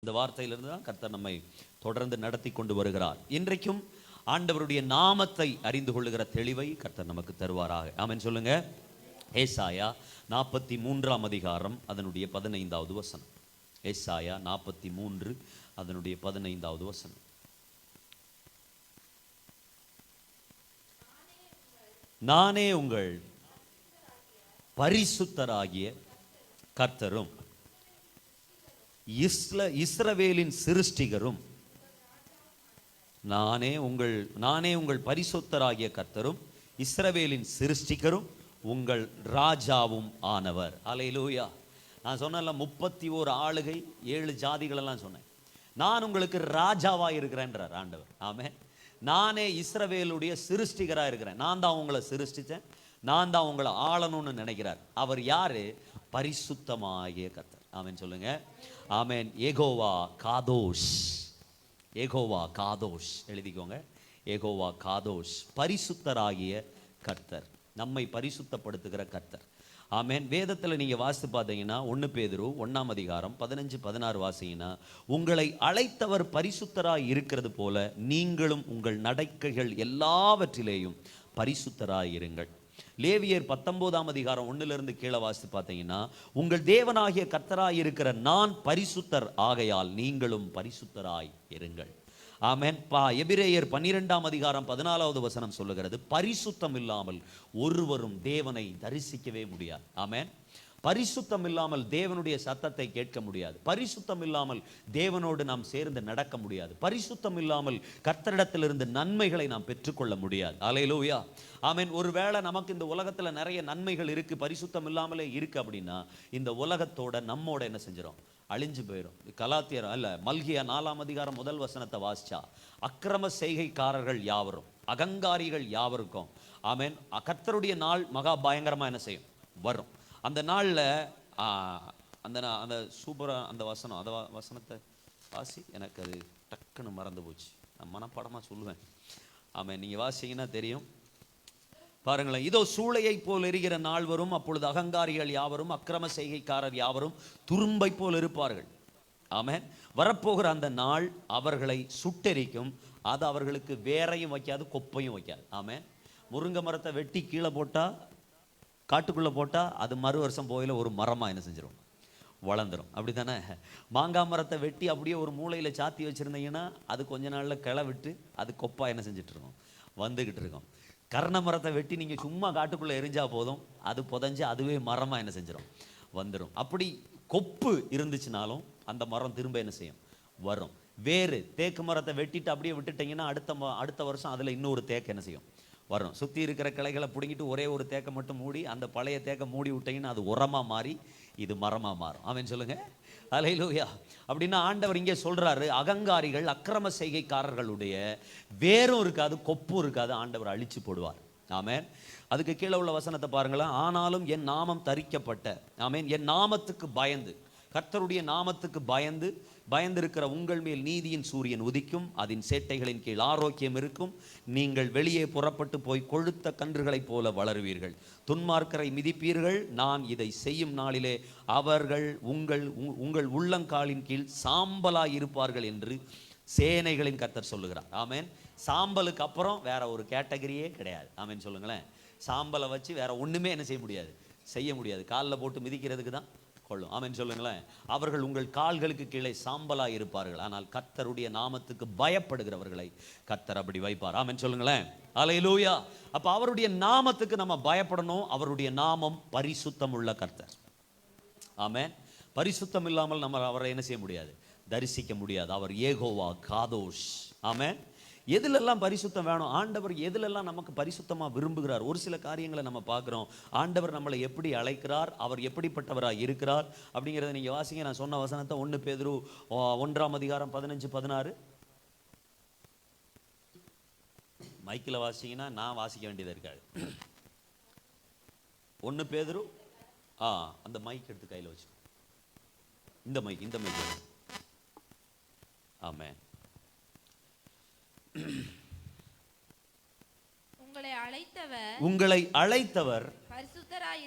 இந்த வார்த்தையிலிருந்து தான் கர்த்தர் நம்மை தொடர்ந்து நடத்தி கொண்டு வருகிறார். இன்றைக்கும் ஆண்டவருடைய நாமத்தை அறிந்து கொள்ளுகிற தெளிவை கர்த்தர் நமக்கு தருவாராக. ஆமென் சொல்லுங்க. ஏசாயா 43 அதிகாரம் அதனுடைய 15வது வசனம். ஏசாயா 43 அதனுடைய 15வது வசனம். நானே உங்கள் பரிசுத்தராகிய கர்த்தரும் இஸ்ரவேலின் சிருஷ்டிகரும், நானே உங்கள் பரிசுத்தராகிய கர்த்தரும் இஸ்ரவேலின் சிருஷ்டிகரும் உங்கள் ராஜாவும் ஆனவர். அல்லேலூயா. நான் சொன்னல 31 ஆளுகை 7 ஜாதிகளெல்லாம் சொன்னேன். நான் உங்களுக்கு ராஜாவாக இருக்கிறேன்றார் ஆண்டவர். ஆமென். நானே இஸ்ரவேலுடைய சிருஷ்டிகராக இருக்கிறேன். நான் தான் உங்களை சிருஷ்டித்தேன், நான் தான் உங்களை ஆளணும்னு நினைக்கிறார். அவர் யாரு? பரிசுத்தமாகிய கர்த்தர். ஆமென் சொல்லுங்க. ஆமென். யெகோவா காதோஷ். யெகோவா காதோஷ் எழுதிக்கோங்க. யெகோவா காதோஷ், பரிசுத்தராகிய கர்த்தர், நம்மை பரிசுத்தப்படுத்துகிற கர்த்தர். ஆமென். வேதத்தில் நீங்கள் வாசித்து பார்த்தீங்கன்னா 1 பேதுரு 1 அதிகாரம் 15-16 வாசிங்கன்னா, உங்களை அழைத்தவர் பரிசுத்தராய் இருக்கிறது போல நீங்களும் உங்கள் நடக்கைகள் எல்லாவற்றிலேயும் பரிசுத்தராய் இருங்கள். லேவியர் 19 அதிகாரம் 1 கீழே வாசித்து பார்த்தீங்கன்னா, உங்கள் தேவனாகிய கர்த்தராய் இருக்கிற நான் பரிசுத்தர் ஆகையால் நீங்களும் பரிசுத்தராய் இருங்கள். ஆமென். எபிரேயர் 12 அதிகாரம் 14வது வசனம் சொல்லுகிறது, பரிசுத்தம் இல்லாமல் ஒருவரும் தேவனை தரிசிக்கவே முடியாது. ஆமென். பரிசுத்தம் இல்லாமல் தேவனுடைய சத்தத்தை கேட்க முடியாது. பரிசுத்தம் இல்லாமல் தேவனோடு நாம் சேர்ந்து நடக்க முடியாது. பரிசுத்தம் இல்லாமல் கர்த்தரிடத்திலிருந்து நன்மைகளை நாம் பெற்றுக்கொள்ள முடியாது. அல்லேலூயா. ஆமென். ஒருவேளை நமக்கு இந்த உலகத்தில் நிறைய நன்மைகள் இருக்கு, பரிசுத்தம் இல்லாமலே இருக்கு அப்படின்னா, இந்த உலகத்தோட நம்மோட என்ன செஞ்சிடும்? அழிஞ்சு போயிடும். கலாத்தியர் மல்கியா 4 அதிகாரம் 1 வசனத்தை வாசிச்சா, அக்கிரம செய்கைக்காரர்கள் யாவரும், அகங்காரிகள் யாவருக்கும் ஆமென் கர்த்தருடைய நாள் மகா பயங்கரமா என்ன செய்யும்? வரும். அந்த நாளில் அந்த சூப்பராக அந்த வசனம், அந்த வசனத்தை வாசி, எனக்கு அது டக்குன்னு மறந்து போச்சு. நான் மனப்படமாக சொல்லுவேன். ஆமாம், நீங்கள் வாசிங்கன்னா தெரியும். பாருங்களேன். இதோ சூளையை போல் எரிகிற நாள் வரும், அப்பொழுது அகங்காரிகள் யாவரும் அக்கிரம செய்கைக்காரர் யாவரும் துரும்பை போல் இருப்பார்கள். ஆமென். வரப்போகிற அந்த நாள் அவர்களை சுட்டெரிக்கும். அது அவர்களுக்கு வேரையும் வைக்காது, கொப்பையும் வைக்காது. ஆமென். முருங்கை மரத்தை வெட்டி கீழே போட்டால், காட்டுக்குள்ளே போட்டால், அது மறு வருஷம் போயில ஒரு மரமாக என்ன செஞ்சிடும்? வளர்ந்துடும். அப்படி தானே? மாங்காய் மரத்தை வெட்டி அப்படியே ஒரு மூளையில் சாத்தி வச்சுருந்தீங்கன்னா அது கொஞ்ச நாளில் கிளை விட்டு அது கொப்பா என்ன செஞ்சுட்டு இருக்கோம்? வந்துக்கிட்டு இருக்கோம். கர்ண மரத்தை வெட்டி நீங்கள் சும்மா காட்டுக்குள்ளே எரிஞ்சா போதும், அது புதஞ்சு அதுவே மரமாக என்ன செஞ்சிடும்? வந்துடும். அப்படி கொப்பு இருந்துச்சுனாலும் அந்த மரம் திரும்ப என்ன செய்யும்? வரும். வேறு தேக்கு மரத்தை வெட்டிட்டு அப்படியே விட்டுட்டிங்கன்னா அடுத்த வருஷம் அதில் இன்னொரு தேக்கு என்ன செய்யும்? வரும். சுற்றி இருக்கிற கிளைகளை பிடுங்கிட்டு ஒரே ஒரு தேக்கை மட்டும் மூடி, அந்த பழைய தேக்கை மூடி விட்டீங்கன்னா அது உரமாக மாறி இது மரமாக மாறும். ஆமென் சொல்லுங்க. அல்லேலூயா. அப்படின்னா ஆண்டவர் இங்கே சொல்றாரு, அகங்காரிகள் அக்கிரம செய்கைக்காரர்களுடைய வேரும் இருக்காது, கொப்பும் இருக்காது, ஆண்டவர் அழிச்சு போடுவார். ஆமென். அதுக்கு கீழே உள்ள வசனத்தை பாருங்களேன். ஆனாலும் என் நாமம் தரிக்கப்பட்ட, ஆமென், என் நாமத்துக்கு பயந்து, கர்த்தருடைய நாமத்துக்கு பயந்திருக்கிற உங்கள் மேல் நீதியின் சூரியன் உதிக்கும், அதன் சேட்டைகளின் கீழ் ஆரோக்கியம் இருக்கும். நீங்கள் வெளியே புறப்பட்டு போய் கொழுத்த கன்றுகளைப் போல வளருவீர்கள், துன்மார்க்கரை மிதிப்பீர்கள். நான் இதை செய்யும் நாளிலே அவர்கள் உங்கள் உள்ளங்காலின் கீழ் சாம்பலாய் இருப்பார்கள் என்று சேனைகளின் கர்த்தர் சொல்லுகிறார். ஆமென். சாம்பலுக்கு அப்புறம் வேற ஒரு கேட்டகரியே கிடையாது. ஆமென் சொல்லுங்களேன். சாம்பலை வச்சு வேற ஒண்ணுமே என்ன செய்ய முடியாது. காலில் போட்டு மிதிக்கிறதுக்கு தான் கொள்ளும். ஆமென் சொல்லுங்களேன். அவர்கள் உங்கள் கால்களுக்கு கீழே சாம்பலாய் இருப்பார்கள், ஆனால் கர்த்தருடைய நாமத்துக்கு பயப்படுகிறவர்களை கர்த்தர் அப்படி வைப்பார். ஆமென் சொல்லுங்களேன். அல்லேலூயா. அப்ப அவருடைய நாமத்துக்கு நம்ம பயப்படணும். அவருடைய நாமம் பரிசுத்தம் உள்ள கர்த்தர். ஆமென். பரிசுத்தம் இல்லாமல் நம்ம அவரை என்ன செய்ய முடியாது? தரிசிக்க முடியாது. அவர் யெகோவா காதோஷ். ஆமென். எதுலெல்லாம் பரிசுத்தம் வேணும்? ஆண்டவர் எதுலெல்லாம் நமக்கு பரிசுத்தமாக விரும்புகிறார்? ஒரு சில காரியங்களை நம்ம பார்க்குறோம். ஆண்டவர் நம்மளை எப்படி அழைக்கிறார், அவர் எப்படிப்பட்டவராக இருக்கிறார் அப்படிங்கிறத நீங்கள் வாசிங்க. நான் சொன்ன வசனத்தை 1 பேதுரு 1 அதிகாரம் 15-16 மைக்கில் வாசிங்கன்னா நான் வாசிக்க வேண்டியதாக இருக்காது. 1 பேதுரு அந்த மைக் எடுத்து கையில் வச்சு, இந்த மைக் ஆமென். உங்களை அழைத்தவர் பரிசுத்தராய்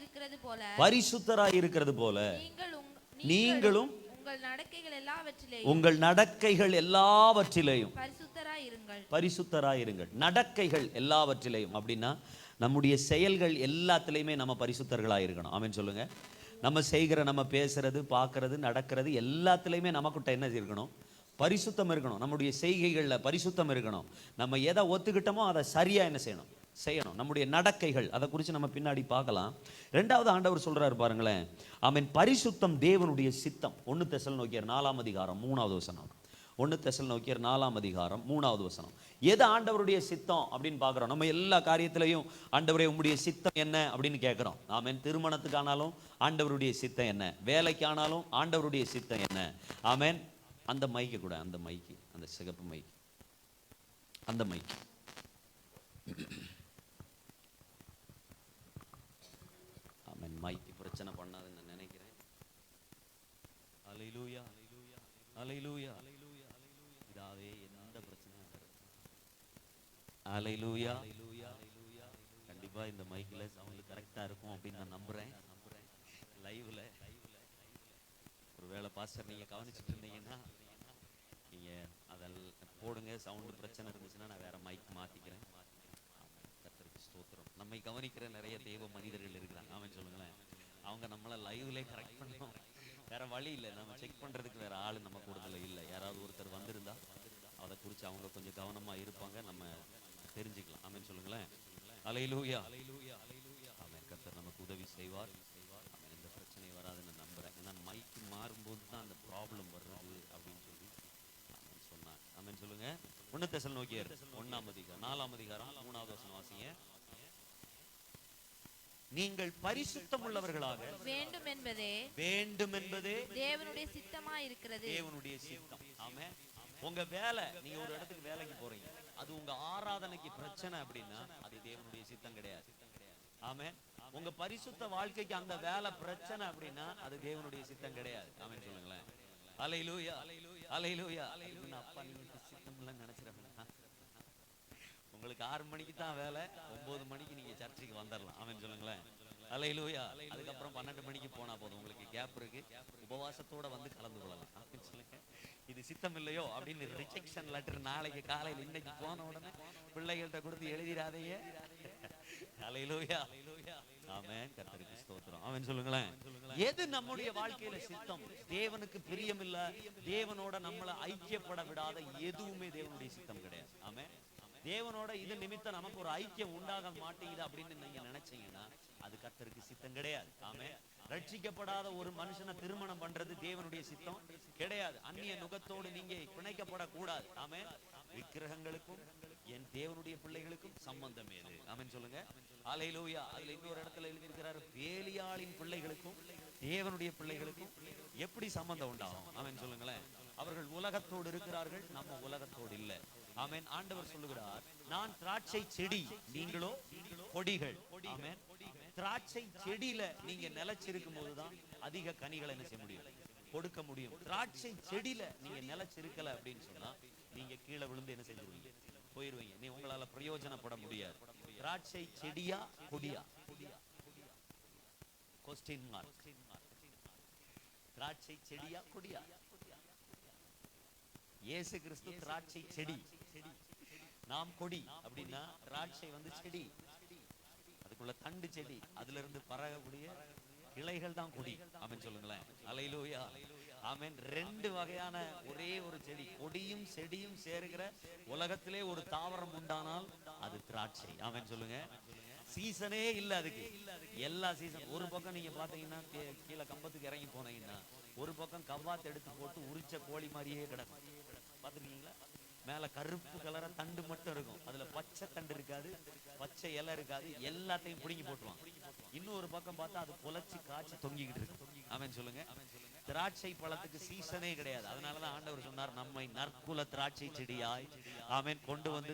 இருக்கிறது போல நீங்களும் உங்கள் நடக்கைகள் எல்லாவற்றிலேயும் பரிசுத்தராயிருங்கள். நடக்கைகள் எல்லாவற்றிலேயும் அப்படின்னா நம்முடைய செயல்கள் எல்லாத்திலையுமே நம்ம பரிசுத்தர்களாக இருக்கணும். ஆமென் சொல்லுங்க. நம்ம செய்கிற, நம்ம பேசுறது, பார்க்கறது, நடக்கிறது எல்லாத்துலேயுமே நமக்கிட்ட என்ன இருக்கணும்? பரிசுத்தம் இருக்கணும். நம்முடைய செய்கைகளில் பரிசுத்தம் இருக்கணும். நம்ம எதை ஒத்துக்கிட்டோமோ அதை சரியாக என்ன செய்யணும். நம்முடைய நடக்கைகள், அதை குறித்து நம்ம பின்னாடி பார்க்கலாம். ரெண்டாவது ஆண்டவர் சொல்கிறார் பாருங்களேன், ஆமென், பரிசுத்தம் தேவனுடைய சித்தம். 1 தெசலோனிக்கேயர் 4ஆம் அதிகாரம் 3வது வசனம். 1 தெசலோனிக்கேயர் 4ஆம் அதிகாரம் 3வது வசனம். எது ஆண்டவருடைய சித்தம் அப்படின்னு பார்க்குறோம். நம்ம எல்லா காரியத்திலையும் ஆண்டவரே உம்முடைய சித்தம் என்ன அப்படின்னு கேட்குறோம். ஆமென். திருமணத்துக்கானாலும் ஆண்டவருடைய சித்தம் என்ன, வேலைக்கானாலும் ஆண்டவருடைய சித்தம் என்ன. ஆமென். அந்த மைக்கு கூட, அந்த மைக்கு, அந்த சிகப்பு மைக்கு, அந்த மைக்கு. ஆமென். மைக்கு பிரச்சனை பண்ணாதுன்னு நான் நினைக்கிறேன். அல்லேலூயா, அல்லேலூயா. இதாவே எந்த பிரச்சனையும் அல்லேலூயா. கண்டிப்பா இந்த மைக்கில் சவுண்ட் கரெக்டாக இருக்கும் அப்படின்னு நான் நம்புறேன். லைவ்ல ஒருவேளை பாஸ்டர் நீங்கள் கவனிச்சுட்டு இருந்தீங்கன்னா நீங்கள் அதில் போடுங்க. சவுண்டு பிரச்சனை இருந்துச்சுன்னா நான் வேற மைக் மாற்றிக்கிறேன். கர்த்தருக்கு ஸ்தோத்திரம். நம்மை கவனிக்கிற நிறைய தெய்வ மனிதர்கள் இருக்கிறாங்க. ஆமென் சொல்லுங்களேன். அவங்க நம்மளை லைவ்லேயே கரெக்ட் பண்ணணும். வேற வழி இல்லை. நம்ம செக் பண்ணுறதுக்கு வேற ஆள் நம்ம கூடுதல இல்லை. யாராவது ஒருத்தர் வந்திருந்தா அதை குறித்து அவங்க கொஞ்சம் கவனமாக இருப்பாங்க, நம்ம தெரிஞ்சுக்கலாம். ஆமென் சொல்லுங்களேன். அல்லேலூயா. ஆமென். கர்த்தர் நமக்கு உதவி செய்வார். ஆமென். இந்த பிரச்சனை வராதுன்னு நம்புறேன். ஏன்னா மைக்கு மாறும்போது தான் அந்த ப்ராப்ளம் வருது அப்படின்னு சொல்லி ஆமென் சொன்னாங்க. ஆமென் சொல்லுங்க. 1 தெசலோனிக்கேயர் 1ஆம் அதிகாரம் 4ஆம் அதிகாரம் 3வது வசனம் வாசிங்க. நீங்கள் பரிசுத்தம் உள்ளவர்களாக வேண்டும் என்பதே தேவனுடைய சித்தமாய் இருக்கிறது. தேவனுடைய சித்தம். ஆமென். உங்க வேலை, நீங்க ஒரு இடத்துக்கு வேலைக்கு போறீங்க, அது உங்க ஆராதனைக்கு பிரச்சனை அப்படின்னா அது தேவனுடைய சித்தம் கிடையாது. ஆமென். உங்க பரிசுத்த வாழ்க்கைக்கு அந்த வேலை பிரச்சனை அப்படின்னா அது தேவனுடைய சித்தம் கிடையாது. ஆமென் சொல்லுங்களேன். அல்லேலூயா, அல்லேலூயா. அப்பா நீங்க சித்தம் இல்ல நினைச்சிரேன். உங்களுக்கு 6 மணிக்கு தான் வேலை, 9 மணிக்கு நீங்க சர்ச்சுக்கு வந்துடலாம். ஆமென் சொல்லுங்களேன். அல்லேலூயா. அதுக்கப்புறம் 12 மணிக்கு போனா போதும், உங்களுக்கு கேப் இருக்கு, உபவாசத்தோட வந்து கலந்து கொள்ளலாம். ஆமென் சொல்லுங்க. இது சித்தம் இல்லையோ அப்படின்னு ரிஜெக்ஷன் லெட்டர் நாளைக்கு காலையில் இன்னைக்கு போன உடனே பிள்ளைகள்கிட்ட கொடுத்து எழுதிடாதையே. அல்லேலூயா, ஆமென். கர்த்தருக்கு ஸ்தோத்திரம். ஆமென் சொல்லுங்களேன். எது நம்முடைய வாழ்க்கையில சித்தம், தேவனுக்கு பிரியம் இல்ல, தேவனோட நம்மளை ஐக்கியப்பட விடாத எதுவுமே தேவனுடைய சித்தம் கிடையாது. ஆமென். தேவனோட இது நிமித்தம் நமக்கு ஒரு ஐக்கியம் உண்டாக மாட்டேங்குது அப்படின்னு நீங்க நினைச்சீங்கன்னா அது கர்த்தருக்கு சித்தம் கிடையாது. ஆமென். ரட்சிக்கப்படாத ஒரு மனுஷனை திருமணம் பண்றது தேவனுடைய சித்தம் கிடையாது. அந்நிய நுகத்தோடு நீங்க பிணைக்கப்படக்கூடாது. ஆமென். விக்கிரகங்களுக்கும் என் தேவனுடைய பிள்ளைகளுக்கும் சம்பந்தம் ஏது. ஆமென் சொல்லுங்க. அல்லேலூயா. அதுல இன்னொரு இடத்துல எழுதியிருக்கிறார், பேலியாளின் பிள்ளைகளுக்கும் தேவனுடைய பிள்ளைகளுக்கும் எப்படி சம்பந்தம் உண்டாகும். ஆமென் சொல்லுங்களேன். அவர்கள் உலகத்தோடு இருக்கிறார்கள், நம்ம உலகத்தோடு இல்லை. ஆமென். ஆண்டவர் சொல்லுகிறார், நான் திராட்சை செடி, நீங்களோ கொடிகள். ஆமென். திராட்சை செடியில நீங்க நிலைச்சிருக்கும் போதுதான் அதிக கனிகளை என்ன செய்ய முடியும், கொடுக்க முடியும். திராட்சை செடியில நீங்க நிலைச்சிருக்கல அப்படின்னு சொன்னா நீங்க கீழே விழுந்து என்ன செஞ்சிருவீங்க, போயிருவீங்க. நீ உங்களால பிரயோஜனப்பட முடியாது. திராட்சை செடியா கொடியா? Question mark. திராட்சை செடியா கொடியா? இயேசு கிறிஸ்து திராட்சை செடி, நாம் கொடி. அப்படின்னா திராட்சை வந்து செடி, அதுக்குள்ள தண்டு செடி, அதுல இருந்து பரவக்கூடிய கிளைகள் தான் கொடி. ஆமென் சொல்லுங்களேன். அல்லேலூயா, ஆமென். 2 வகையான ஒரே ஒரு செடி, கொடியும் செடியும் சேருகிற உலகத்திலே ஒரு தாவரம் உண்டானால் அது திராட்சை. ஆமென் சொல்லுங்க. சீசனே இல்ல அதுக்கு, எல்லா சீசன். ஒரு பக்கம் நீங்க பாத்தீங்கன்னா கீழே கம்பத்துக்கு இறங்கி போனீங்கன்னா ஒரு பக்கம் கவ்வாத்து எடுத்து போட்டு உரிச்ச கோழி மாதிரியே கிடக்கும். பாத்துருக்கீங்களா? மேல கருப்பு கலரா தண்டு மட்டும் இருக்கும், அதுல பச்சை தண்டு இருக்காது, பச்சை இலை இருக்காது, எல்லாத்தையும் பிடுங்கி போட்டுருவாங்க. இன்னொரு பக்கம் பார்த்தா அது குலைச்சி காய்ச்சி தொங்கிக்கிட்டு இருக்கு. ஆமென் சொல்லுங்க. திராட்சை பழத்துக்கு சீசனே கிடையாது. அதனாலதான் ஆண்டவர் சொன்னார், நம்மை நற்குல திராட்சை செடியாய் ஆமென் கொண்டு வந்து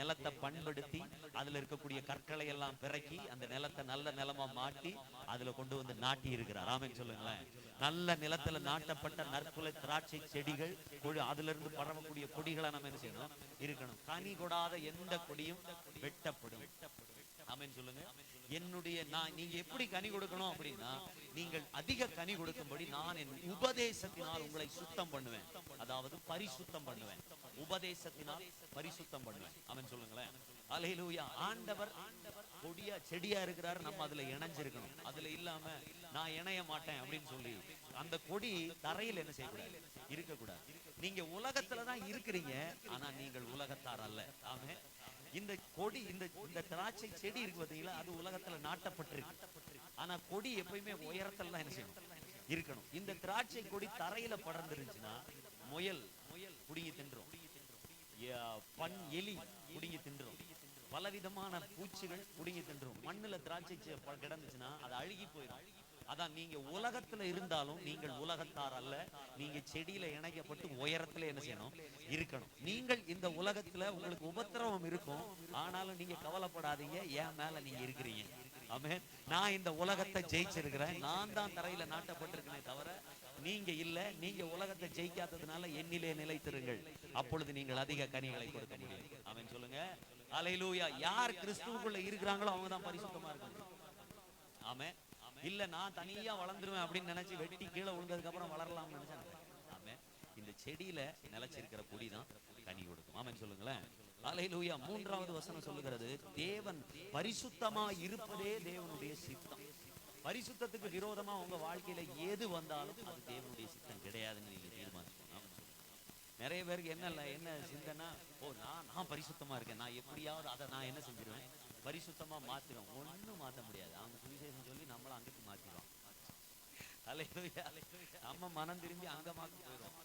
நிலத்தை பண்படுத்தி அதுல இருக்கக்கூடிய கற்களை எல்லாம் பிறக்கி அந்த நிலத்தை நல்ல நிலமா மாட்டி அதுல கொண்டு வந்து நாட்டி இருக்கிறார். ஆமென் சொல்லுங்களேன். நல்ல நிலத்துல நாட்டப்பட்ட நற்குல திராட்சை செடிகள் அதுல இருந்து பரவக்கூடிய கொடிகளை நம்ம என்ன செய்யணும் இருக்கணும். கனி கொடாத எந்த கொடியும் வெட்டப்படும். ஆமென் சொல்லுங்க. நீங்க எப்படி கனி கொடுக்கணும் அப்படின்னா, நீங்கள் அதிக கனி கொடுக்கும்படி நான் என் உபதேசத்தினால் உங்களை சுத்தம் பண்ணுவேன், அதாவது பரிசுத்தம் பண்ணுவேன். உபதேசத்தினால் பரிசுத்தம் பண்ணுவேன். ஆமென் சொல்லுங்களேன். அல்லேலூயா. ஆண்டவர் கொடியா செடியா இருக்கிறாரு, நம்ம அதுல இணைஞ்சிருக்கணும். அதுல இல்லாம நான் இணைய மாட்டேன் அப்படின்னு சொல்லி அந்த கொடி தரையில் என்ன செய்யக்கூடாது, இருக்கக்கூடாது. நீங்க உலகத்துலதான் இருக்கிறீங்க, ஆனா நீங்கள் உலகத்தார் அல்ல. ஆமென். இந்த கொடி இந்த திராட்சை செடி இருக்கு பாத்தீங்களா, அது உலகத்துல நாட்டப்பட்டிருக்கு. ஆனா கொடி எப்பயுமே உயரத்துல தான் என்ன செய்யணும் இருக்கணும். இந்த திராட்சை கொடி தரையில படர்ந்துருச்சுன்னா முயல் புடுங்கி தின்றும், எலி புடுங்கி தின்றும், பலவிதமான பூச்சிகள் புடுங்கி தின்றும். மண்ணுல திராட்சை கிடந்துச்சுன்னா அது அழுகி போயிடும். அதான் நீங்க உலகத்துல இருந்தாலும் நீங்கள் உலகத்தார் அல்ல. நீங்க செடியில இணைக்கப்பட்டு உயரத்துல என்ன செய்யணும் இருக்கணும். நீங்கள் இந்த உலகத்துல உங்களுக்கு உபத்திரவம் இருக்கும், ஆனாலும் நீங்க கவலைப்படாதீங்க, என் மேல நீங்க இருக்கிறீங்க. ஆமென். நான் இந்த உலகத்தை ஜெயிச்சிருக்கிறேன், நான் தான் தரையில நாட்டப்பட்டிருக்கேனே தவிர நீங்க இல்ல. நீங்க உலகத்தை ஜெயிக்காததுனால என்னிலே நிலைத்திருங்கள், அப்பொழுது நீங்கள் அதிக கனிகளை கொடுக்க முடியும். ஆமென் சொல்லுங்க. அல்லேலூயா. யார் கிறிஸ்துவுக்குள்ள இருக்கிறாங்களோ அவங்க தான் பரிசுத்தமா இருக்காங்க. ஆமென். இல்ல நான் தனியா வளர்ந்துருவேன் அப்படின்னு நினைச்சு வெட்டி கீழே விழுந்ததுக்கு அப்புறம் வளரலாம்னு நினைச்சாங்க. ஆமென். இந்த செடியில நிலைச்சிருக்கிற கொடி தான் கனி கொடுக்கும். ஆமென் சொல்லுங்களேன். அல்லேலூயா. 3வது வசனம் சொல்லுகிறது, தேவன் பரிசுத்தமா இருப்பதே தேவனுடைய சித்தம். பரிசுத்தத்துக்கு விரோதமா உங்க வாழ்க்கையில எது வந்தாலும் அது தேவனுடைய சித்தம் கிடையாதுன்னு நீங்க தீர்மானிக்கணும். நிறைய பேருக்கு என்ன சிந்தனை, நான் பரிசுத்தமா இருக்கேன், நான் எப்படியாவது அதை நான் என்ன செஞ்சிருவேன் பரிசுத்தமா மாத்திரும். ஒண்ணும் மாத்த முடியாது. அவங்க சுவிசேஷம் சொல்லி நம்மள அங்கிட்டு மாத்திடுவான். அல்லேலூயா. நம்ம மனம் திரும்பி அங்க மாத்தி போயிடும்.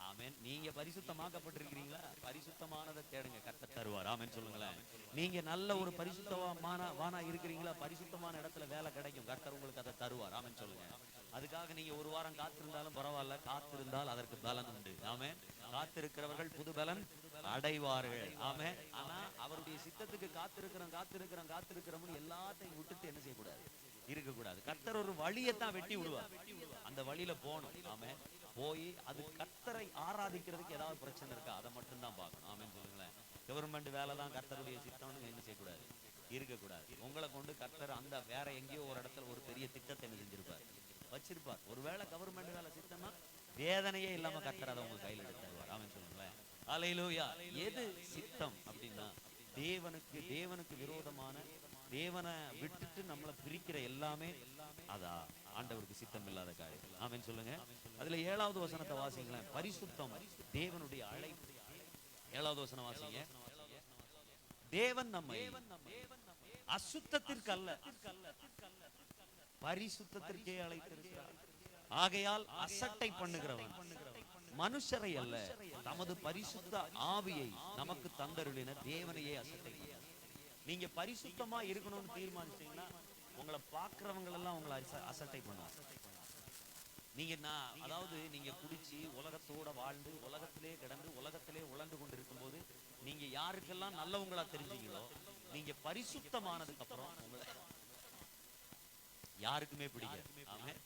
ஆமென். நீங்க பரிசுத்தமாக்கப்பட்டிருக்கிறீங்களா, பரிசுத்தமானதை தேடுங்க, கர்த்தர் தருவார். ஆமென் சொல்லுங்களேன். நீங்க நல்ல ஒரு பரிசுத்தமான இருக்கிறீங்களா, பரிசுத்தமான இடத்துல வேலை கிடைக்கும், கர்த்தர் உங்களுக்கு அதை தருவார். ஆமென் சொல்லுங்க. அதுக்காக நீங்க ஒரு வாரம் காத்திருந்தாலும் பரவாயில்ல, காத்திருந்தால் அதற்கு பலன் உண்டு. ஆமென். காத்திருக்கிறவர்கள் புது பலன் அடைவார்கள். ஆமென். ஆனா அவருடைய சித்தத்துக்கு காத்திருக்கிறோம் எல்லாத்தையும் விட்டுட்டு என்ன செய்யக்கூடாது இருக்கக்கூடாது. கர்த்தர் ஒரு வழியைத்தான் வெட்டி விடுவார், அந்த வழியில போகணும். ஆமென். போய் அது கர்த்தரை ஆராதிக்கிறதுக்கு ஏதாவது பிரச்சனை இருக்கா, அதை மட்டும் தான் பார்க்கணும். ஆமென் சொல்லுங்களேன். கவர்மெண்ட் வேலை தான் கர்த்தருடைய சித்தம்னு என்ன செய்யக்கூடாது இருக்கக்கூடாது. உங்களை கொண்டு கர்த்தர் அந்த வேற எங்கேயோ ஒரு இடத்துல ஒரு பெரிய திட்டத்தை என்ன செஞ்சிருப்பார், வச்சிருப்பார். ஒருவேளை கவர்மெண்ட் வேலை சித்தமா வேதனையே இல்லாம கர்த்தர் அதை உங்க கையில் எடுத்து தருவார். ஆமென் சொல்லுங்களேன். அல்லேலூயா. எது சித்தம் அப்படின்னா, தேவனுக்கு விரோதமான, தேவனை விட்டுட்டு நம்மளை பிரிக்கிற எல்லாமே அதா ஆண்டவருக்கு சித்தம் இல்லாத காரியம். ஆமென் சொல்லுங்க. அதுல 7வது வசனத்தை வாசிங்களேன். பரிசுத்தம் தேவனுடைய அழைப்பு. 7வது வசனம் வாசிங்க. தேவன் நம்மை அசுத்தத்திற்கு அல்ல பரிசுத்தத்திற்கே அழைத்திருக்கிறார். ஆகையால் அசட்டை பண்ணுகிறவன் மனுஷரை அல்ல, தமது பரிசுத்த ஆவியை நமக்கு தந்தருளின தேவனையே அசட்டை. நீங்க பரிசுத்தமா இருக்கணும்னு தீர்மானிச்சீங்கன்னா உங்களை பார்க்கிறவங்க எல்லாம் உங்களை அசட்டை பண்ணுவாங்க. அதாவது நீங்க குடிச்சு உலகத்தோட வாழ்ந்து உலகத்திலே கிடந்து உலகத்திலே உழந்து கொண்டு இருக்கும் போது நீங்க யாருக்கெல்லாம் நல்லவங்களா தெரிஞ்சீங்களோ, நீங்க பரிசுத்தமானதுக்கு அப்புறம் உங்களை யாருக்குமே பிடிக்காது. ஆமென்.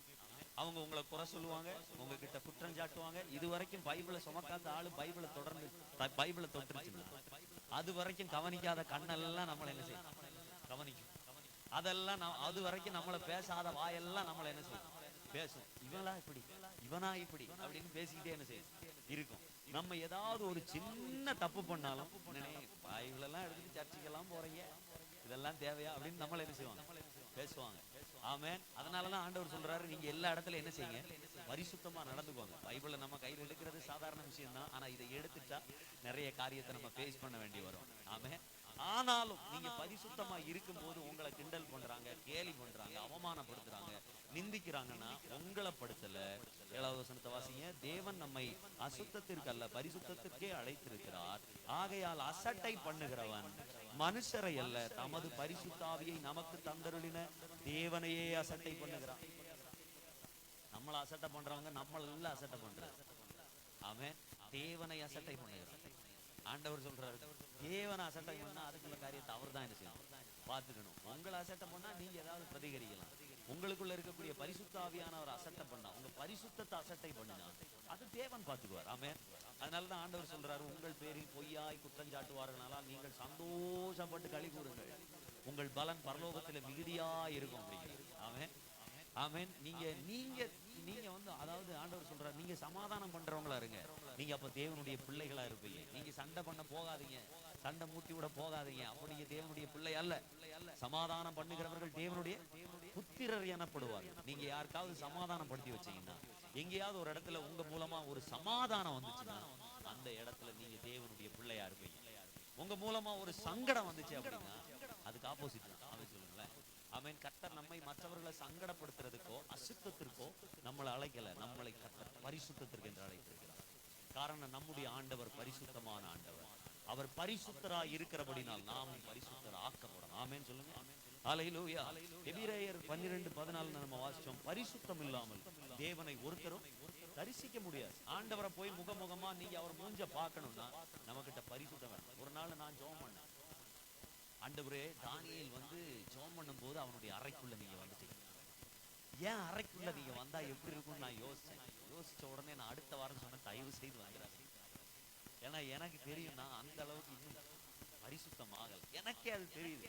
அவங்க உங்களை குறை சொல்லுவாங்க, உங்ககிட்ட குற்றம் சாட்டுவாங்க. இது வரைக்கும் பைபிளை சுமக்காத ஆளு பைபிளை தொட்டுருச்சுன்னா அது வரைக்கும் கவனிக்காத கண்ணெல்லாம் நம்மளை என்ன செய்யும் கவனிக்கும். அதெல்லாம் அது வரைக்கும் நம்மளை பேசாத வாயெல்லாம் நம்மளை என்ன செய்யும் பேசும். இவனா இப்படி அப்படின்னு பேசிக்கிட்டே என்ன செய்யும் இருக்கும். நம்ம ஏதாவது ஒரு சின்ன தப்பு பண்ணாலும் பைபிளெல்லாம் எடுத்துட்டு சர்ச்சுக்கெல்லாம் போறீங்க, இதெல்லாம் தேவையா அப்படின்னு நம்மளை என்ன செய்வாங்க பேசுவாங்க. ஆமென். அதனாலதான் ஆண்டவர் சொல்றாரு, நீங்க எல்லா இடத்துல என்ன செய்யுங்க பரிசுத்தமா நடந்துக்கோங்க. பைபிளை நம்ம கையில் எடுக்கிறது சாதாரண விஷயம் தான், ஆனா இதை எடுத்துட்டா நிறைய காரியத்தை நம்ம ஃபேஸ் பண்ண வேண்டி வரும். ஆமென். ஆனாலும் நீங்க பரிசுத்தமா இருக்கும் போது உங்களை கிண்டல் பண்றாங்க, கேலி பண்றாங்க, அவமானப்படுத்துறாங்க, நிந்திக்கிறாங்கன்னா உங்களை படுத்தல. 7வது வசனத்தை வாசிங்க. தேவன் நம்மை அசுத்தத்திற்கு அல்ல பரிசுத்தத்திற்கே அழைத்திருக்கிறார். ஆகையால் அசட்டை பண்ணுகிறவன் மனுஷரை அல்ல, தமது பரிசுத்தாவியை நமக்கு தந்தருளின தேவனையே அசட்டை பண்ணுகிறான். நம்மள அசட்டை பண்றவங்க நம்மள அசட்டை பண்றாங்க. அவன் தேவனை அசட்டை பண்ணுகிறான். ஆண்டவர் சொல்றாரு, தேவனை அசட்டை பண்ணா அதுக்குள்ள காரியத்தை அவர் தான் என்ன செய்யணும் பார்த்துக்கணும். உங்களை அசட்டை பண்ணா நீங்க ஏதாவது பிரதிகரிக்கலாம். உங்களுக்குள்ள இருக்கக்கூடிய பரிசுத்த ஆவியானவர் அசட்டை பண்ணா, உங்க பரிசுத்தத்தை அசட்டை பண்ணினா அது தேவன் பார்த்துக்குவார். ஆமென். அதனாலதான் ஆண்டவர் சொல்றாரு, உங்கள் பேரில் பொய்யாய் குற்றஞ்சாட்டுவார்களானால் நீங்கள் சந்தோஷப்பட்டு களி கூறுங்கள், உங்கள் பலன் பரலோகத்தில் மிகுதியா இருக்கும் அப்படிங்கிறார். ஆமென். ஆமென். நீங்க நீங்க நீங்க வந்து, அதாவது ஆண்டவர் சொல்றாரு, நீங்க சமாதானம் பண்றவங்களா இருங்க, நீங்க அப்ப தேவனுடைய பிள்ளைகளா இருப்பீங்க. நீங்க சண்டை பண்ண போகாதீங்க, சண்டை மூட்டி விட போகாதீங்க, அப்ப நீங்க தேவனுடைய பிள்ளை அல்ல. சமாதானம் பண்ணுகிறவர்கள் தேவனுடைய புத்திரர் எனப்படுவார்கள். நீங்க யாருக்காவது சமாதானம் படுத்தி வச்சீங்கன்னா, எங்கேயாவது ஒரு இடத்துல உங்க மூலமா ஒரு சமாதானம் வந்துச்சுன்னா, அந்த இடத்துல நீங்க தேவனுடைய பிள்ளையா இருப்பீங்க. உங்க மூலமா ஒரு சங்கடம் வந்துச்சு அப்படின்னா அதுக்கு ஆப்போசிட் தான். அவன் சொல்லுங்களேன். ஆமென். கர்த்தர் நம்மை மற்றவர்களை சங்கடப்படுத்துறதுக்கோ அசுத்தத்திற்கோ நம்மளை அழைக்கல, நம்மளை கர்த்தர் பரிசுத்தத்திற்கு என்று அழைத்திருக்கிறார். காரணம், நம்முடைய ஆண்டவர் பரிசுத்தமான ஆண்டவர். அவர் பரிசுத்தராய் இருக்கிறபடினால் நாமும் பரிசுத்தர் ஆக்கப்படும். ஆமென் சொல்லுங்க. ஹல்லேலூயா. எபிரேயர் 12:14 நம்ம வாசிச்சோம். பரிசுத்தம் இல்லாமல் தேவனை ஒருத்தரும் தரிசிக்க முடியாது. ஆண்டவரை போய் முகமுகமா நீங்க அவர் மூஞ்ச பார்க்கணும்னா நம்மகிட்ட பரிசுத்தம் வேணும். ஒரு நாள் நான் ஜெபம் பண்ணேன். ஆண்டவரே, தானியேல் வந்து ஜெபம் பண்ணும் போது அவனுடைய அறைக்குள்ள நீங்க வந்துட்டீங்க, ஏன் அறைக்குள்ள நீங்க வந்தா எப்படி இருக்கும்னு நான் யோசிச்ச உடனே நான் அடுத்த வாரம் சொன்னேன், தயவு செய்து வந்துடாது. ஏன்னா எனக்கு தெரியும், நான் அந்த அளவுக்கு இன்னும் பரிசுத்தம் ஆகல. எனக்கே அது தெரியுது.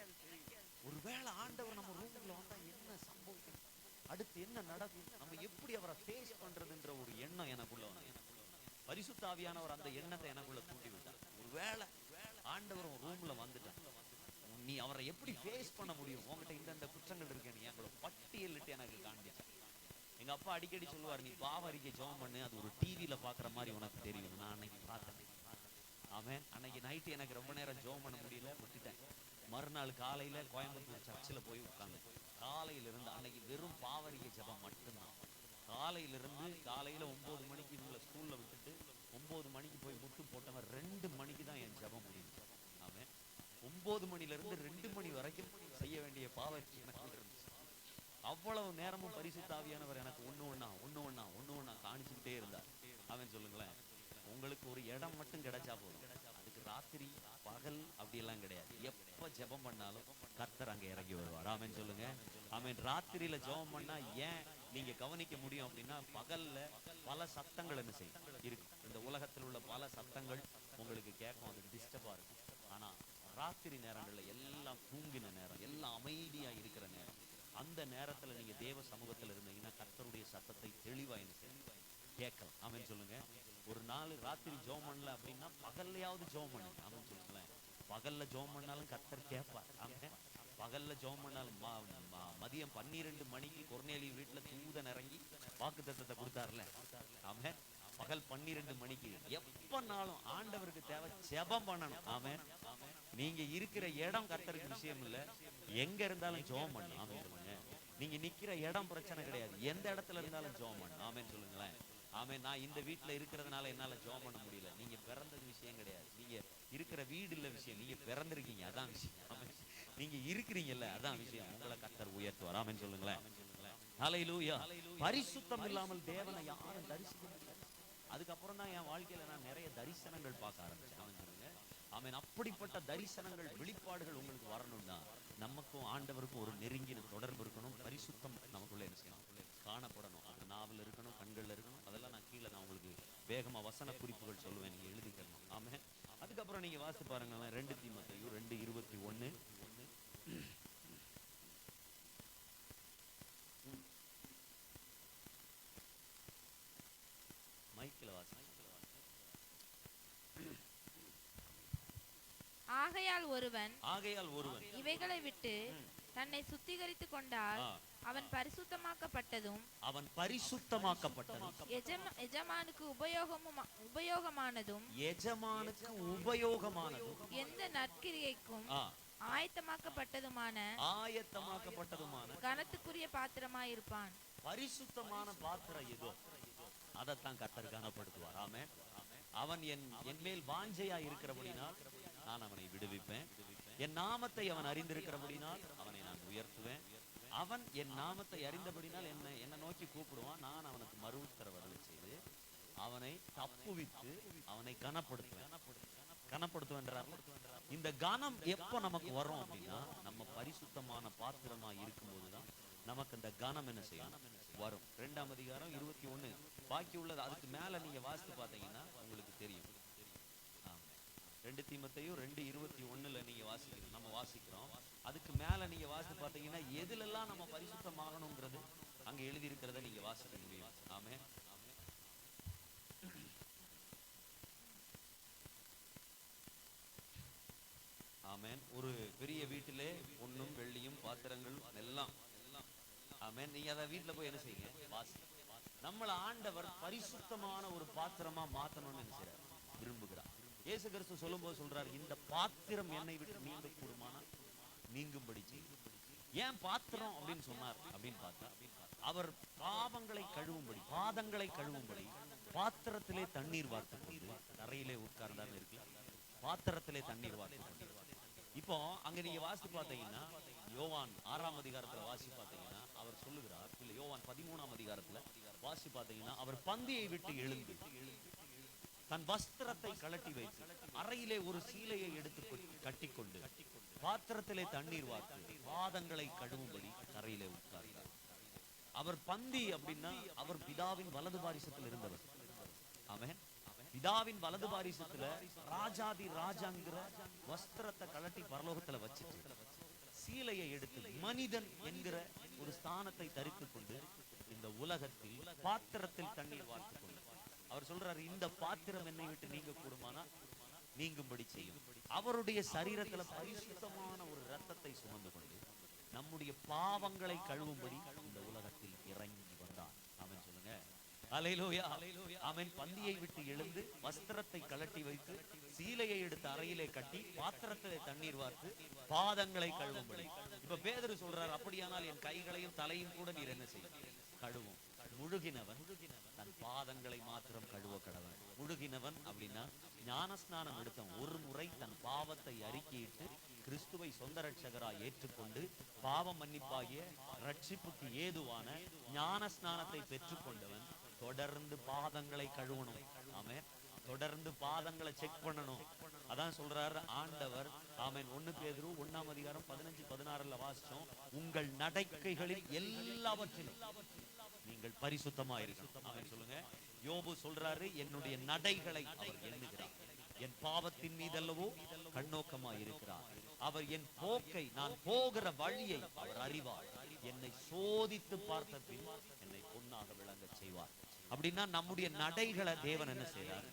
ஒருவேளை ஆண்டவர் நம்ம ரூம்ல வந்தா என்ன சம்பவிக்கும், அடுத்து என்ன நடக்கும், நம்ம எப்படி அவரை ஃபேஸ் பண்றதுன்ற ஒரு எண்ணம் எனக்குள்ள வந்து, பரிசுத்த ஆவியானவர் அந்த எண்ணத்தை எனக்குள்ள தூண்டி விட்டார். ஒருவேளை ஆண்டவர் ரூம்ல வந்துட்டார், நீ அவரை எப்படி ஃபேஸ் பண்ண முடியும், உங்ககிட்ட இந்த குற்றங்கள் இருக்கேன், நீ எங்களை பட்டியலிட்டு எனக்கு காண்பிச்சு. எங்க அப்பா அடிக்கடி சொல்லுவார், நீ பாவ அறிக்கை ஜெபம் பண்ணு, அது ஒரு டிவியில பாக்குற மாதிரி உனக்கு தெரியும். நான் அன்னைக்கு பார்த்தேன். ஆமென். அன்னைக்கு நைட்டு எனக்கு ரொம்ப நேரம் ஜெபம் பண்ண முடியல, விட்டுட்டேன். மறுநாள் காலையில கோயம்புத்தூர் சர்ச்சில் போய் உட்கார்ந்தேன். காலையிலிருந்து அன்னைக்கு வெறும் பாவரிகை ஜெபம் மட்டும்தான். காலையிலிருந்து காலையில 9 மணிக்கு இவங்களை ஸ்கூல்ல விட்டுட்டு 9 மணிக்கு போய் முட்டு போட்டவன் 2 மணிக்கு தான் என் ஜெபம் முடியும். ஆமென். 9 மணிலிருந்து 2 மணி வரைக்கும் செய்ய வேண்டிய பாவரிக்கை எனக்கு இருந்துச்சு. அவ்வளவு நேரமும் பரிசுத்த ஆவியானவர் எனக்கு ஒண்ணு ஒண்ணா காணிச்சுக்கிட்டே இருந்தார். அவன் சொல்லுங்களேன். உங்களுக்கு ஒரு இடம் மட்டும் கிடைச்சா போதும், அதுக்கு ராத்திரி பகல் அப்படி எல்லாம் கிடையாது. எப்ப ஜெபம் பண்ணாலும் கர்த்தர் அங்க இறங்கி வருவார். ஆமென் சொல்லுங்க. ஆமென். ராத்திரியில ஜெபம் பண்ணா ஏன் நீங்க கவனிக்க முடியும் அப்படின்னா, பகல்ல பல சத்தங்கள் என்ன செய்யும் இருக்கு. இந்த உலகத்தில் உள்ள பல சத்தங்கள் உங்களுக்கு கேட்கும், அது டிஸ்டர்பா இருக்கும். ஆனா ராத்திரி நேரங்கள்ல எல்லாம் தூங்கின நேரம், எல்லாம் அமைதியா இருக்கிற நேரம், அந்த நேரத்துல நீங்க தேவ சமூகத்துல இருந்தீங்கன்னா கர்த்தருடைய சத்தத்தை தெளிவா என்ன செய்யும் கேட்கலாம். ஆமென் சொல்லுங்க. ஒரு நாள் ராத்திரி ஜெபம் பண்ணல அப்படின்னா பகல்லையாவது ஜெபம் பண்ணுங்க. ஆமென் சொல்லுங்களேன். பகல்ல ஜெபம் பண்ணாலும் கர்த்தர் கேட்பார். ஆமென். பகல்ல ஜெபம் பண்ணாலும் மதியம் 12 மணிக்கு கொர்நேலியு வீட்டுல தூதன் இறங்கி வாக்குத்தத்தத்தை கொடுத்தார்ல. ஆமென். பகல் 12 மணிக்கு எப்பனாலும் ஆண்டவருக்கு தேவை ஜெபம் பண்ணணும். ஆமென். நீங்க இருக்கிற இடம் கர்த்தருக்கு விஷயம் இல்ல, எங்க இருந்தாலும் ஜெபம் பண்ணணும். ஆமென் சொல்லுங்க. நீங்க நிக்கிற இடம் பிரச்சனை கிடையாது, எந்த இடத்துல இருந்தாலும் ஜெபம் பண்ணணும். ஆமென் சொல்லுங்களேன். ஆமென். நான் இந்த வீட்டுல இருக்கிறதுனால என்னால ஜெபம் பண்ண முடியல, நீங்க பிறந்தது விஷயம் கிடையாது, நீங்க இருக்கிற வீடு இல்ல விஷயம், நீங்க பிறந்திருக்கீங்க அதான் விஷயம். ஆமென். நீங்க இருக்கிறீங்கல்ல அதான் விஷயம். உங்களை கர்த்தர் உயர்த்துவார். ஆமென் சொல்லுங்களேன். ஹல்லேலூயா. பரிசுத்தம் இல்லாமல் தேவனை யாரும் தரிசிக்க முடியாது. அதுக்கப்புறம் தான் என் வாழ்க்கையில நான் நிறைய தரிசனங்கள் பார்க்க ஆரம்பிச்சேன். ஆமென் சொல்லுங்க. ஆமென். அப்படிப்பட்ட தரிசனங்கள் வெளிப்பாடுகள் உங்களுக்கு வரணும்னா நமக்கும் ஆண்டவருக்கும் ஒரு நெருங்கின தொடர்பு இருக்கணும். பரிசுத்தம் நமக்குள்ள என்ன செய்யணும் காணப்படணும். அது நாவல் இருக்கணும், கண்கள்ல இருக்கணும். அதெல்லாம் நான் கீழே நான் உங்களுக்கு வேகமா வசன குறிப்புகள் சொல்லுவேன், நீங்க எழுதிக்கணும். ஆமென். அதுக்கப்புறம் நீங்க வாசித்து பாருங்களேன். 2 தீமோத்தேயு 2:21. மைக்கில் வாசி. ஆகையால் ஒருவன் இவைகளை விட்டு தன்னை சுத்திகரித்துக் கொண்டால் அவன் பரிசுத்தமாக்கப்பட்டதும் எஜமானுக்கு உபயோகமானதும் எந்த நற்கிரியைக்கும் ஆயத்தமாக்கப்பட்டதுமான கனத்துக்குரிய பாத்திரமாயிருப்பான். பரிசுத்தமான பாத்திரம் ஏதோ அதைத்தான் கர்த்தர் கனப்படுத்துவார். ஆமென். அவன் என் மேல் வாஞ்சையா இருக்கிறபடினால் நான் அவனை விடுவிப்பேன். என் நாமத்தை அவன் அறிந்திருக்கிறபடினால் அவனை நான் உயர்த்துவேன். அவன் என் நாமத்தை அறிந்தபடினால் என்னை நோக்கி கூப்பிடுவான். நான் அவனுக்கு மறு உத்தரவு செய்து அவனை தப்புவித்து அவனை கனப்படுத்துவேன்றார். இந்த கனம் எப்ப நமக்கு வரும் அப்படின்னா, நம்ம பரிசுத்தமான பாத்திரமா இருக்கும் போதுதான் நமக்கு அந்த கனம் என்ன செய்யும், வரும். 2ஆம் அதிகாரம் 21. பாக்கி உள்ளது அதுக்கு மேல நீங்க வாசித்து பார்த்தீங்கன்னா உங்களுக்கு தெரியும். 2 தீமோத்தேயு 2:21 நீங்க வாசிக்கிறோம், நம்ம வாசிக்கிறோம். அதுக்கு மேல நீங்க வாசித்து பார்த்தீங்கன்னா எதுலெல்லாம் நம்ம பரிசுத்தமாகணுங்கிறது அங்க எழுதி இருக்கிறத நீங்க வாசிக்க முடியும். ஆமென். ஆமென். ஒரு பெரிய வீட்டிலே பொன்னும் வெள்ளியும் பாத்திரங்களும் எல்லாம். ஆமென். நீங்க அதை வீட்டுல போய் என்ன செய்யுங்க, வாசி. நம்மள ஆண்டவர் பரிசுத்தமான ஒரு பாத்திரமா மாத்தணும்னு என்ன செய்றார், விரும்புகிறார். இயேசு கிறிஸ்து சொல்லும்போது சொல்றார், இந்த பாத்திரம் என்னை விட்டு நீங்க கூடுமானா நீங்கும்படி செய்யும். ஏன் பாத்திரம் அப்படின்னு சொன்னார் அப்படின்னு பார்த்தா, அவர் பாவங்களை கழுவும்படி, பாதங்களை கழுவும்படி பாத்திரத்திலே தண்ணீர் வார்த்து கொண்டு தரையிலே உட்கார்ந்தான்னு இருக்கு. பாத்திரத்திலே தண்ணீர் வார்த்து கொண்டு. இப்போ அங்க நீங்க வாசி பார்த்தீங்கன்னா யோவான் 6ஆம் அதிகாரத்துல வாசி பார்த்தீங்கன்னா அவர் சொல்லுகிறார், இல்ல யோவான் 13ஆம் அதிகாரத்துல வாசி பார்த்தீங்கன்னா அவர் பந்தியை விட்டு எழுந்து தன் வஸ்திரத்தை கழட்டி வைத்து அறையிலே ஒரு சீலையை எடுத்து கட்டிக்கொண்டு பாத்திரத்திலே தண்ணீர் வார்த்து பாதங்களை கழுவும்படி தரையிலே உட்கார்ந்தார். அவர் பந்தி அப்படின்னா அவர் பிதாவின் வலது பாரிசத்தில் இருந்தவர். ஆமென். பிதாவின் வலது பாரிசத்துல ராஜாதி ராஜாங்கிற வஸ்திரத்தை கழட்டி பரலோகத்துல வச்சுட்டு சீலையை எடுத்து மனிதன் என்கிற ஒரு ஸ்தானத்தை தரித்துக் கொண்டு இந்த உலகத்தில் பாத்திரத்தில் தண்ணீர் வார்த்து கொண்டு அவர் சொல்றாரு, இந்த பாத்திரம் என்னை விட்டு நீங்க கூடுமானா நீங்கும்படி செய்யும். அவருடைய சரீரத்துல பரிசுத்தமான ஒரு இரத்தத்தை சுமந்து கொண்டு நம்முடைய பாவங்களை கழுவும்படி இந்த உலகத்தில் இறங்கி வந்தார். ஆமென் சொல்லுங்க. அல்லேலூயா. ஆமென். பந்தியை விட்டு எழுந்து வஸ்திரத்தை கழட்டி வைத்து சீலையை எடுத்து அறையிலே கட்டி பாத்திரத்திலே தண்ணீர் வார்த்து பாதங்களை கழுவும்படி. இப்ப பேதுரு சொல்றாரு, அப்படியானால் என் கைகளையும் தலையும் கூட நீர் என்ன செய்யும், கழுவும். முழுகினவன் தன் பாதங்களை மாத்திரம் கழுவ கடவன். முழுகினவன் அப்படின்னா ஞானஸ்நானம் எடுத்தவன், ஒரு முறை தன் பாவத்தை அறிக்கையிட்டு கிறிஸ்துவை சொந்த ரட்சகராய் ஏற்றுக்கொண்டு பாவ மன்னிப்பாகிய ரட்சிப்புக்கு ஏதுவான ஞானஸ்நானத்தை பெற்றுக்கொண்டவன் தொடர்ந்து பாதங்களை கழுவணும். ஆமென். தொடர்ந்து பாதங்களை செக் பண்ணணும். அதான் சொல்றாரு ஆண்டவர். ஆமென். 1 பேதுரு 1ஆம் அதிகாரம் 15-16 வாசிச்சோம். உங்கள் நடக்கைகளில் எல்லாவற்றிலும் நீங்கள் பரிசுத்தமா இருக்கணும். ஆமென் சொல்லுங்க. யோபு சொல்றாரு, என்னுடைய நடைகளை அவர் எண்ணுகிறார், என் பாவத்தின் மீதல்லவோ கண்ணோக்கமா இருக்கிறார். அவர் என் போக்கை, நான் போகிற வழியை அவர் அறிவார். என்னை சோதித்து பார்த்த பின் என்னை பொன்னாக விளங்க செய்வார். அப்படின்னா நம்முடைய நடைகளை தேவன் என்ன செய்கிறார்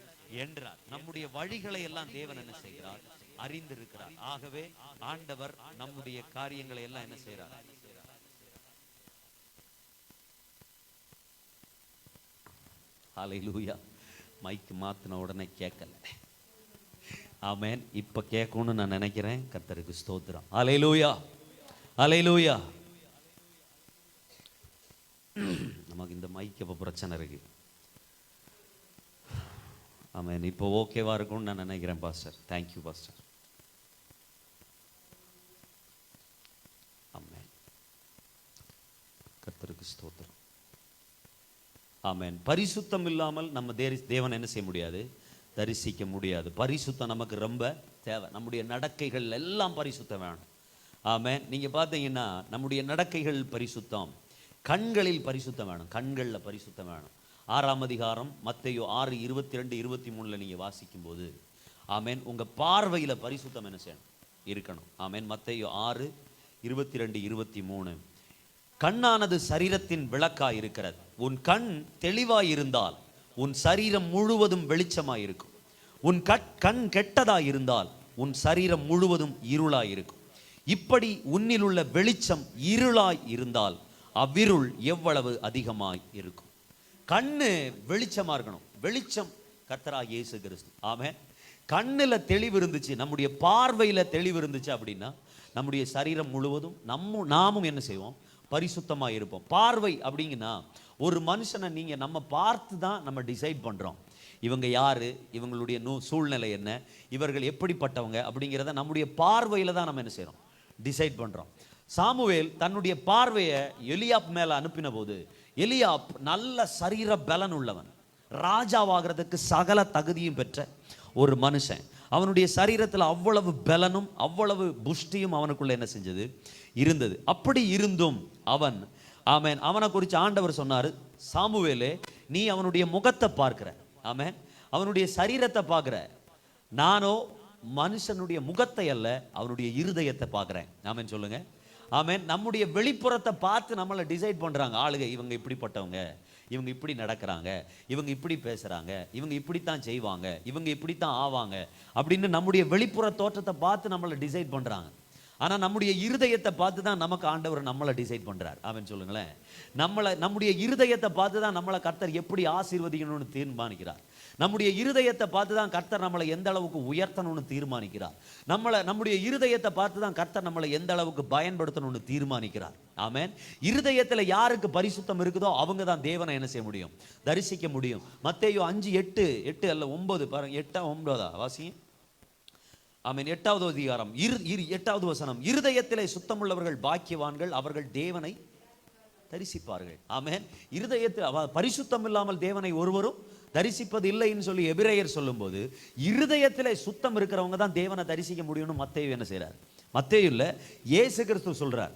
என்றார். நம்முடைய வழிகளை எல்லாம் தேவன் என்ன செய்கிறார், அறிந்திருக்கிறார். ஆகவே ஆண்டவர் நம்முடைய காரியங்களை எல்லாம் என்ன செய்கிறார். ஹல்லேலூயா. மைக் மாத்தின உடனே கேட்கல. ஆமென். இப்ப கேட்கணும்னு நான் நினைக்கிறேன். கர்த்தருக்கு ஸ்தோத்திரம். ஹல்லேலூயா. ஹல்லேலூயா. நமக்கு இந்த மைக் இப்ப பிரச்சனை இருக்கு. ஆமென். இப்போ ஓகேவா இருக்கும்னு நான் நினைக்கிறேன் பாஸ்டர். Thank you pastor. ஆமென். கர்த்தருக்கு ஸ்தோத்திரம். ஆமென். பரிசுத்தம் இல்லாமல் நம்ம தேவன் என்ன செய்ய முடியாது, தரிசிக்க முடியாது. பரிசுத்தம் நமக்கு ரொம்ப தேவை. நம்முடைய நடக்கைகள் எல்லாம் பரிசுத்தம் வேணும். ஆமென். நீங்க பார்த்தீங்கன்னா நம்முடைய நடக்கைகள் பரிசுத்தம், கண்களில் பரிசுத்தம் வேணும். கண்களில் பரிசுத்தம் வேணும். 6ஆம் அதிகாரம் மத்தேயு 6:22-23 நீங்க வாசிக்கும் போது ஆமென், உங்க பார்வையில பரிசுத்தம் என்ன செய்யணும், இருக்கணும். ஆமென். மத்தேயு 6:22-23 கண்ணானது சரீரத்தின் விளக்காய் இருக்கிறது. உன் கண் தெளிவாய் இருந்தால் உன் சரீரம் முழுவதும் வெளிச்சமாய் இருக்கும். உன் கண் கெட்டதாய் இருந்தால் உன் சரீரம் முழுவதும் இருளாய் இருக்கும். இப்படி உன்னில் உள்ள வெளிச்சம் இருளாய் இருந்தால் அவ்விருள் எவ்வளவு அதிகமாய் இருக்கும். கண்ணு வெளிச்சமா இருக்கணும். வெளிச்சம் கர்த்தராகிய இயேசு கிறிஸ்து. ஆமென். கண்ணுல தெளிவு இருந்துச்சு, நம்முடைய பார்வையில தெளிவு இருந்துச்சு அப்படின்னா நம்முடைய சரீரம் முழுவதும் நாமும் என்ன செய்வோம், பரிசுத்தமா இருப்போம். பார்வை அப்படிங்கன்னா ஒரு மனுஷனை நம்ம பார்த்து தான் நம்ம டிசைட் பண்றோம். இவங்க யாரு, இவங்களுடைய சூழ்நிலை என்ன, இவர்கள் எப்படிப்பட்டவங்க அப்படிங்கிறத நம்முடைய பார்வையில தான் நம்ம என்ன செய்யறோம், டிசைட் பண்றோம். சாமுவேல் தன்னுடைய பார்வையை எலியாப் மேல அனுப்பின போது எலியாப் நல்ல சரீர பலன் உள்ளவன், ராஜாவாகிறதுக்கு சகல தகுதியும் பெற்ற ஒரு மனுஷன். அவனுடைய சரீரத்தில் அவ்வளவு பலனும் அவ்வளவு புஷ்டியும் அவனுக்குள்ள என்ன செஞ்சது, இருந்தது. அப்படி இருந்தும் அவன் ஆமென். அவனை குறித்து ஆண்டவர் சொன்னாரு, சாமுவேலே நீ அவனுடைய முகத்தை பார்க்கிற, ஆமென், அவனுடைய சரீரத்தை பார்க்கிற, நானோ மனுஷனுடைய முகத்தை அல்ல அவனுடைய இருதயத்தை பார்க்கிறேன். ஆமென் சொல்லுங்க. ஆமென். நம்முடைய வெளிப்புறத்தை பார்த்து நம்மளை டிசைட் பண்றாங்க ஆளுங்க. இவங்க இப்படிப்பட்டவங்க, இவங்க இப்படி நடக்கிறாங்க, இவங்க இப்படி பேசுறாங்க, இவங்க இப்படித்தான் செய்வாங்க, இவங்க இப்படித்தான் ஆவாங்க அப்படின்னு நம்முடைய வெளிப்புற தோற்றத்தை பார்த்து நம்மளை டிசைட் பண்றாங்க. ஆனா நம்முடைய இருதயத்தை பார்த்து தான் நமக்கு ஆண்டவர் நம்மளை டிசைட் பண்றார். ஆமென் சொல்லுங்களேன். நம்முடைய இருதயத்தை பார்த்து தான் நம்மளை கர்த்தர் எப்படி ஆசீர்வதிக்கணும்னு தீர்மானிக்கிறார். நம்முடைய இருதயத்தை பார்த்து தான் கர்த்தர் நம்மளை எந்த அளவுக்கு உயர்த்தணும்னு தீர்மானிக்கிறார். நம்முடைய இருதயத்தை பார்த்து தான் கர்த்தர் நம்மளை எந்த அளவுக்கு பயன்படுத்தணும்னு தீர்மானிக்கிறார். ஆமென். இருதயத்தில் யாருக்கு பரிசுத்தம் இருக்குதோ அவங்க தான் தேவனை என்ன செய்ய முடியும், தரிசிக்க முடியும். மத்தேயு 5:8 அல்ல 9 பாருங்க, 8 9 வாசிங்க. ஆமென். 8வது அதிகாரம் 8வது வசனம், இருதயத்திலே சுத்தமுள்ளவர்கள் பாக்கியவான்கள், அவர்கள் தேவனை தரிசிப்பார்கள். ஆமென். இருதயத்தில் பரிசுத்தம் இல்லாமல் தேவனை ஒருவரும் தரிசிப்பது இல்லைன்னு சொல்லி எபிரேயர் சொல்லும்போது, இருதயத்திலே சுத்தம் இருக்கிறவங்க தான் தேவனை தரிசிக்க முடியும்னு மத்தேயு என்ன செய்றார், மத்தேயுல இயேசு கிறிஸ்து சொல்றார்.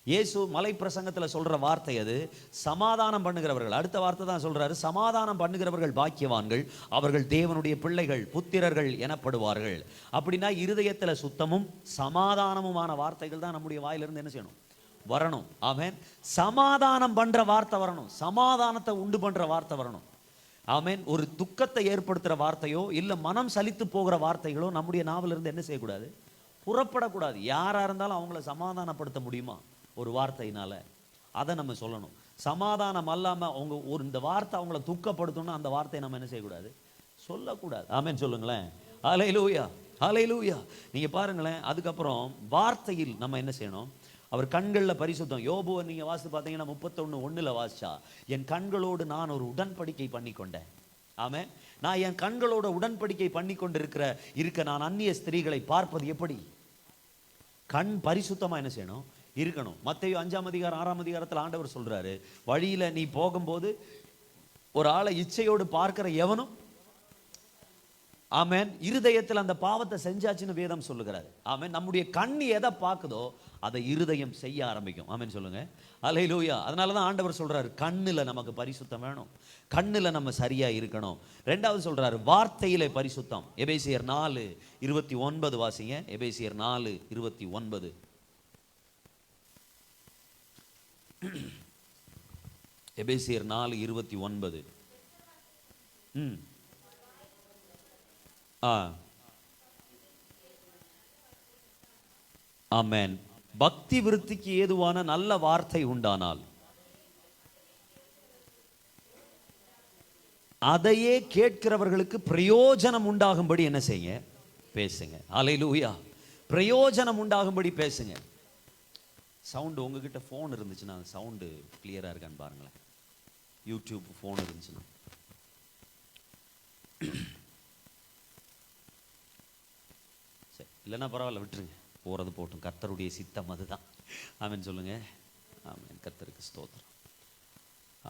இயேசு மலை பிரசங்கத்தில் சொல்ற வார்த்தை அது, சமாதானம் பண்ணுகிறவர்கள். அடுத்த வார்த்தை தான் சொல்றாரு, சமாதானம் பண்ணுகிறவர்கள் பாக்கியவான்கள், அவர்கள் தேவனுடைய பிள்ளைகள், புத்திரர்கள் எனப்படுவார்கள். அப்படின்னா இருதயத்தில் சுத்தமும் சமாதானமுமான வார்த்தைகள் தான் நம்முடைய வாயிலிருந்து என்ன செய்யணும், வரணும். ஆமென். சமாதானம் பண்ற வார்த்தை வரணும், சமாதானத்தை உண்டு பண்ற வார்த்தை வரணும். ஆமென். ஒரு துக்கத்தை ஏற்படுத்துற வார்த்தையோ இல்ல மனம் சலித்து போகிற வார்த்தைகளோ நம்முடைய நாவிலிருந்து என்ன செய்யக்கூடாது, புறப்படக்கூடாது. யாரா இருந்தாலும் அவங்கள சமாதானப்படுத்த முடியுமா ஒரு வார்த்தையினால? அதை நம்ம சொல்லணும். சமாதானம் அல்லாம அவங்க இந்த வார்த்தை அவங்கள துக்கப்படுத்தணும்னா அந்த வார்த்தையை நம்ம என்ன செய்யக்கூடாது, சொல்லக்கூடாது. ஆமென் சொல்லுங்களேன். ஹல்லேலூயா, ஹல்லேலூயா. நீங்க பாருங்களேன், அதுக்கப்புறம் வார்த்தையில் நம்ம என்ன செய்யணும், அவர் கண்களில் பரிசுத்தம். யோபுவை நீங்க வாசித்து பார்த்தீங்கன்னா 31:1 வாசிச்சா, என் கண்களோடு நான் ஒரு உடன்படிக்கை பண்ணி கொண்டேன். ஆமென். நான் என் கண்களோட உடன்படிக்கை பண்ணி கொண்டிருக்க நான் அந்நிய ஸ்திரீகளை பார்ப்பது எப்படி? கண் பரிசுத்தமா என்ன செய்யணும், இருக்கணும். மத்தேயு 5ஆம் அதிகாரம் 6ஆம் அதிகாரத்தில் ஆண்டவர் சொல்றாரு, வழியில நீ போகும்போது ஒரு ஆளை இச்சையோடு பார்க்கிற எவனும், ஆமென், இருதயத்தில் அந்த பாவத்தை செஞ்சாச்சுன்னு வேதம் சொல்லுகிறாரு. ஆமென். நம்முடைய கண் எதை பார்க்குதோ அதை இருதயம் செய்ய ஆரம்பிக்கும். ஆமென் சொல்லுங்க. அல்லேலூயா. அதனால தான் ஆண்டவர் சொல்றாரு, கண்ணுல நமக்கு பரிசுத்தம் வேணும், கண்ணுல நம்ம சரியா இருக்கணும். ரெண்டாவது சொல்றாரு, வார்த்தையிலே பரிசுத்தம். எபேசியர் 4:29 வாசிங்க. எபேசியர் 4:29. எபேசியர் 4:29. ஆமென். பக்தி விருத்திக்கு ஏதுவான நல்ல வார்த்தை உண்டானால் அதையே கேட்கிறவர்களுக்கு பிரயோஜனம் உண்டாகும்படி என்ன செய்யுங்க, பேசுங்க. அல்லேலூயா. பிரயோஜனம் உண்டாகும்படி பேசுங்க. சவுண்டு உங்ககிட்ட ஃபோன் இருந்துச்சுன்னா சவுண்டு கிளியரா இருக்கான்னு பாருங்களேன். யூடியூப் ஃபோன் இருந்துச்சுன்னா சரி, இல்லைன்னா பரவாயில்ல, விட்டுருங்க, போறது போட்டும். கர்த்தருடைய சித்தம் அதுதான். ஆமென் சொல்லுங்க. ஆமென். கர்த்தருக்கு ஸ்தோத்திரம்.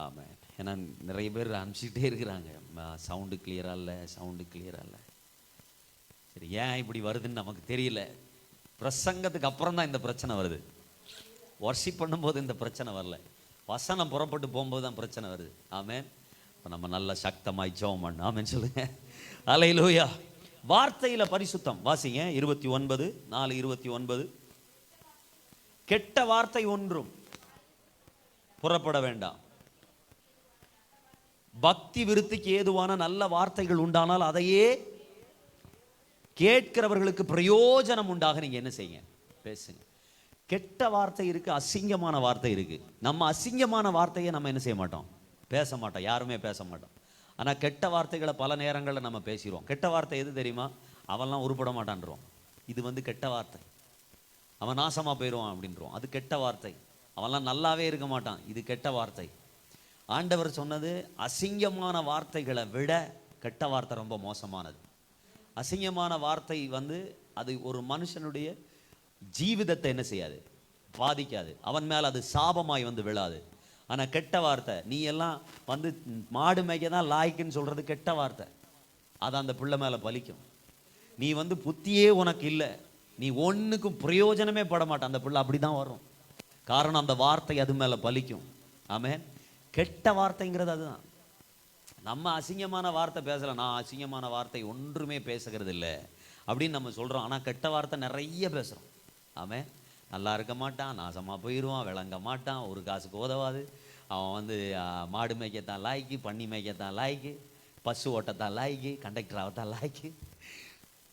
ஆமென். ஏன்னா நிறைய பேர் அனுப்பிச்சிட்டே இருக்கிறாங்க, சவுண்டு கிளியரா இல்லை, சவுண்டு கிளியரா இல்லை. சரி, ஏன் இப்படி வருதுன்னு நமக்கு தெரியல. பிரசங்கத்துக்கு அப்புறம் தான் இந்த பிரச்சனை வருது. வர்ஷிப் பண்ணும்போது இந்த பிரச்சனை வரல, வசனம் புறப்பட்டு போகும்போது தான் பிரச்சனை வருது. ஆமென். இப்போ நம்ம நல்ல சக்தமாய் ஜெபம் பண்ணணும். ஆமென் சொல்லுங்க. அல்லேலூயா. வார்த்தையில பரிசுத்தம் வாசிங்க. 4:29. கெட்ட வார்த்தை ஒன்றும் புறப்பட வேண்டாம். பக்தி விருத்திக்கு ஏதுவான நல்ல வார்த்தைகள் உண்டானால் அதையே கேட்கிறவர்களுக்கு பிரயோஜனம் உண்டாக நீங்க என்ன செய்யுங்க, பேசுங்க. கெட்ட வார்த்தை இருக்கு, அசிங்கமான வார்த்தை இருக்கு. நம்ம அசிங்கமான வார்த்தையை நம்ம என்ன செய்ய மாட்டோம், பேச மாட்டோம், யாருமே பேச மாட்டோம். ஆனால் கெட்ட வார்த்தைகளை பல நேரங்களில் நம்ம பேசிடுவோம். கெட்ட வார்த்தை எது தெரியுமா? அவன்லாம் உருப்பட மாட்டான்றோம், இது கெட்ட வார்த்தை. அவன் நாசமாக போயிடுவான் அப்படின்றோம், அது கெட்ட வார்த்தை. அவன்லாம் நல்லாவே இருக்க மாட்டான், இது கெட்ட வார்த்தை. ஆண்டவர் சொன்னது, அசிங்கமான வார்த்தைகளை விட கெட்ட வார்த்தை ரொம்ப மோசமானது. அசிங்கமான வார்த்தை அது ஒரு மனுஷனுடைய ஜீவிதத்தை என்ன செய்யாது, பாதிக்காது. அவன் மேல் அது சாபமாய் விழாது. ஆனால் கெட்ட வார்த்தை, நீ எல்லாம் மாடு மேய்க்க தான் லாய்க்குன்னு சொல்றது கெட்ட வார்த்தை. அது அந்த பிள்ளை மேலே பலிக்கும். நீ புத்தியே உனக்கு இல்லை, நீ ஒன்றுக்கும் பிரயோஜனமே பட மாட்ட, அந்த பிள்ளை அப்படி தான் வரும். காரணம் அந்த வார்த்தை அது மேல பலிக்கும். ஆமென். கெட்ட வார்த்தைங்கிறது அதுதான். நம்ம அசிங்கமான வார்த்தை பேசலாம். நான் அசிங்கமான வார்த்தை ஒன்றுமே பேசுகிறது இல்லை அப்படின்னு நம்ம சொல்றோம். ஆனா கெட்ட வார்த்தை நிறைய பேசுறோம். ஆமென். நல்லா இருக்க மாட்டான், நாசமா போயிடுவான், விளங்க மாட்டான், ஒரு காசுக்கு உதவாது, அவன் வந்து மாடு மேய்க்கத்தான் லாய்க்கு, பன்னி மேய்க்கத்தான் லாய்க்கு, பசு ஓட்டத்தான் லாய்க்கு, கண்டக்டர் ஆகத்தான் லாய்க்கு.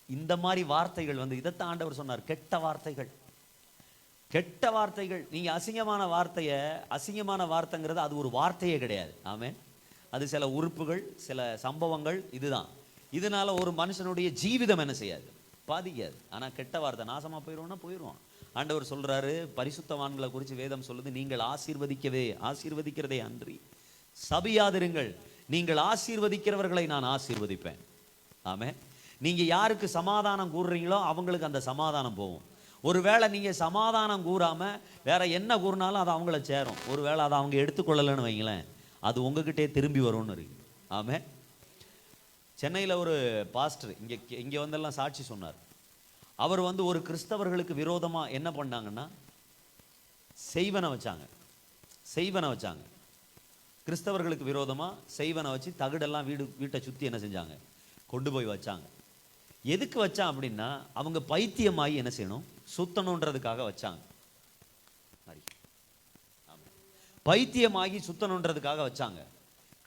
இந்த மாதிரி வார்த்தைகள் வந்து இதைத்தான் ஆண்டவர் சொன்னார், கெட்ட வார்த்தைகள். கெட்ட வார்த்தைகள். நீங்க அசிங்கமான அசிங்கமான வார்த்தைங்கிறது அது ஒரு வார்த்தையே கிடையாது. ஆமென். அது சில உறுப்புகள், சில சம்பவங்கள், இதுதான். இதனால ஒரு மனுஷனுடைய ஜீவிதம் என்ன செய்யாது, பாதிக்காது. ஆனா கெட்ட வார்த்தை நாசமா போயிடுவோம்னா போயிடுவான். ஆண்டவர் சொல்றாரு, பரிசுத்தவான்களை குறித்து வேதம் சொல்லுது, நீங்கள் ஆசீர்வதிக்கிறதே அன்றி சபியாதிருங்கள், நீங்கள் ஆசீர்வதிக்கிறவர்களை நான் ஆசீர்வதிப்பேன். ஆமென். நீங்க யாருக்கு சமாதானம் கூறுறீங்களோ அவங்களுக்கு அந்த சமாதானம் போகும். ஒருவேளை நீங்க சமாதானம் கூறாம வேற என்ன கூறினாலும் அது அவங்கள சேரும். ஒருவேளை அதை அவங்க எடுத்துக்கொள்ளலன்னு வைங்களேன், அது உங்ககிட்டே திரும்பி வரும்னு இருக்கு. ஆமென். சென்னையில் ஒரு பாஸ்டர் இங்கே வந்தெல்லாம் சாட்சி சொன்னார். அவர் வந்து ஒரு கிறிஸ்தவர்களுக்கு விரோதமாக என்ன பண்ணாங்கன்னா செய்வனை வச்சாங்க. கிறிஸ்தவர்களுக்கு விரோதமாக செய்வனை வச்சு தகுடெல்லாம் வீட்டை சுற்றி என்ன செஞ்சாங்க, கொண்டு போய் வச்சாங்க. எதுக்கு வச்சான் அப்படின்னா அவங்க பைத்தியமாகி என்ன செய்யணும், சுத்தணுன்றதுக்காக வச்சாங்க. பைத்தியமாகி சுத்தணுன்றதுக்காக வச்சாங்க.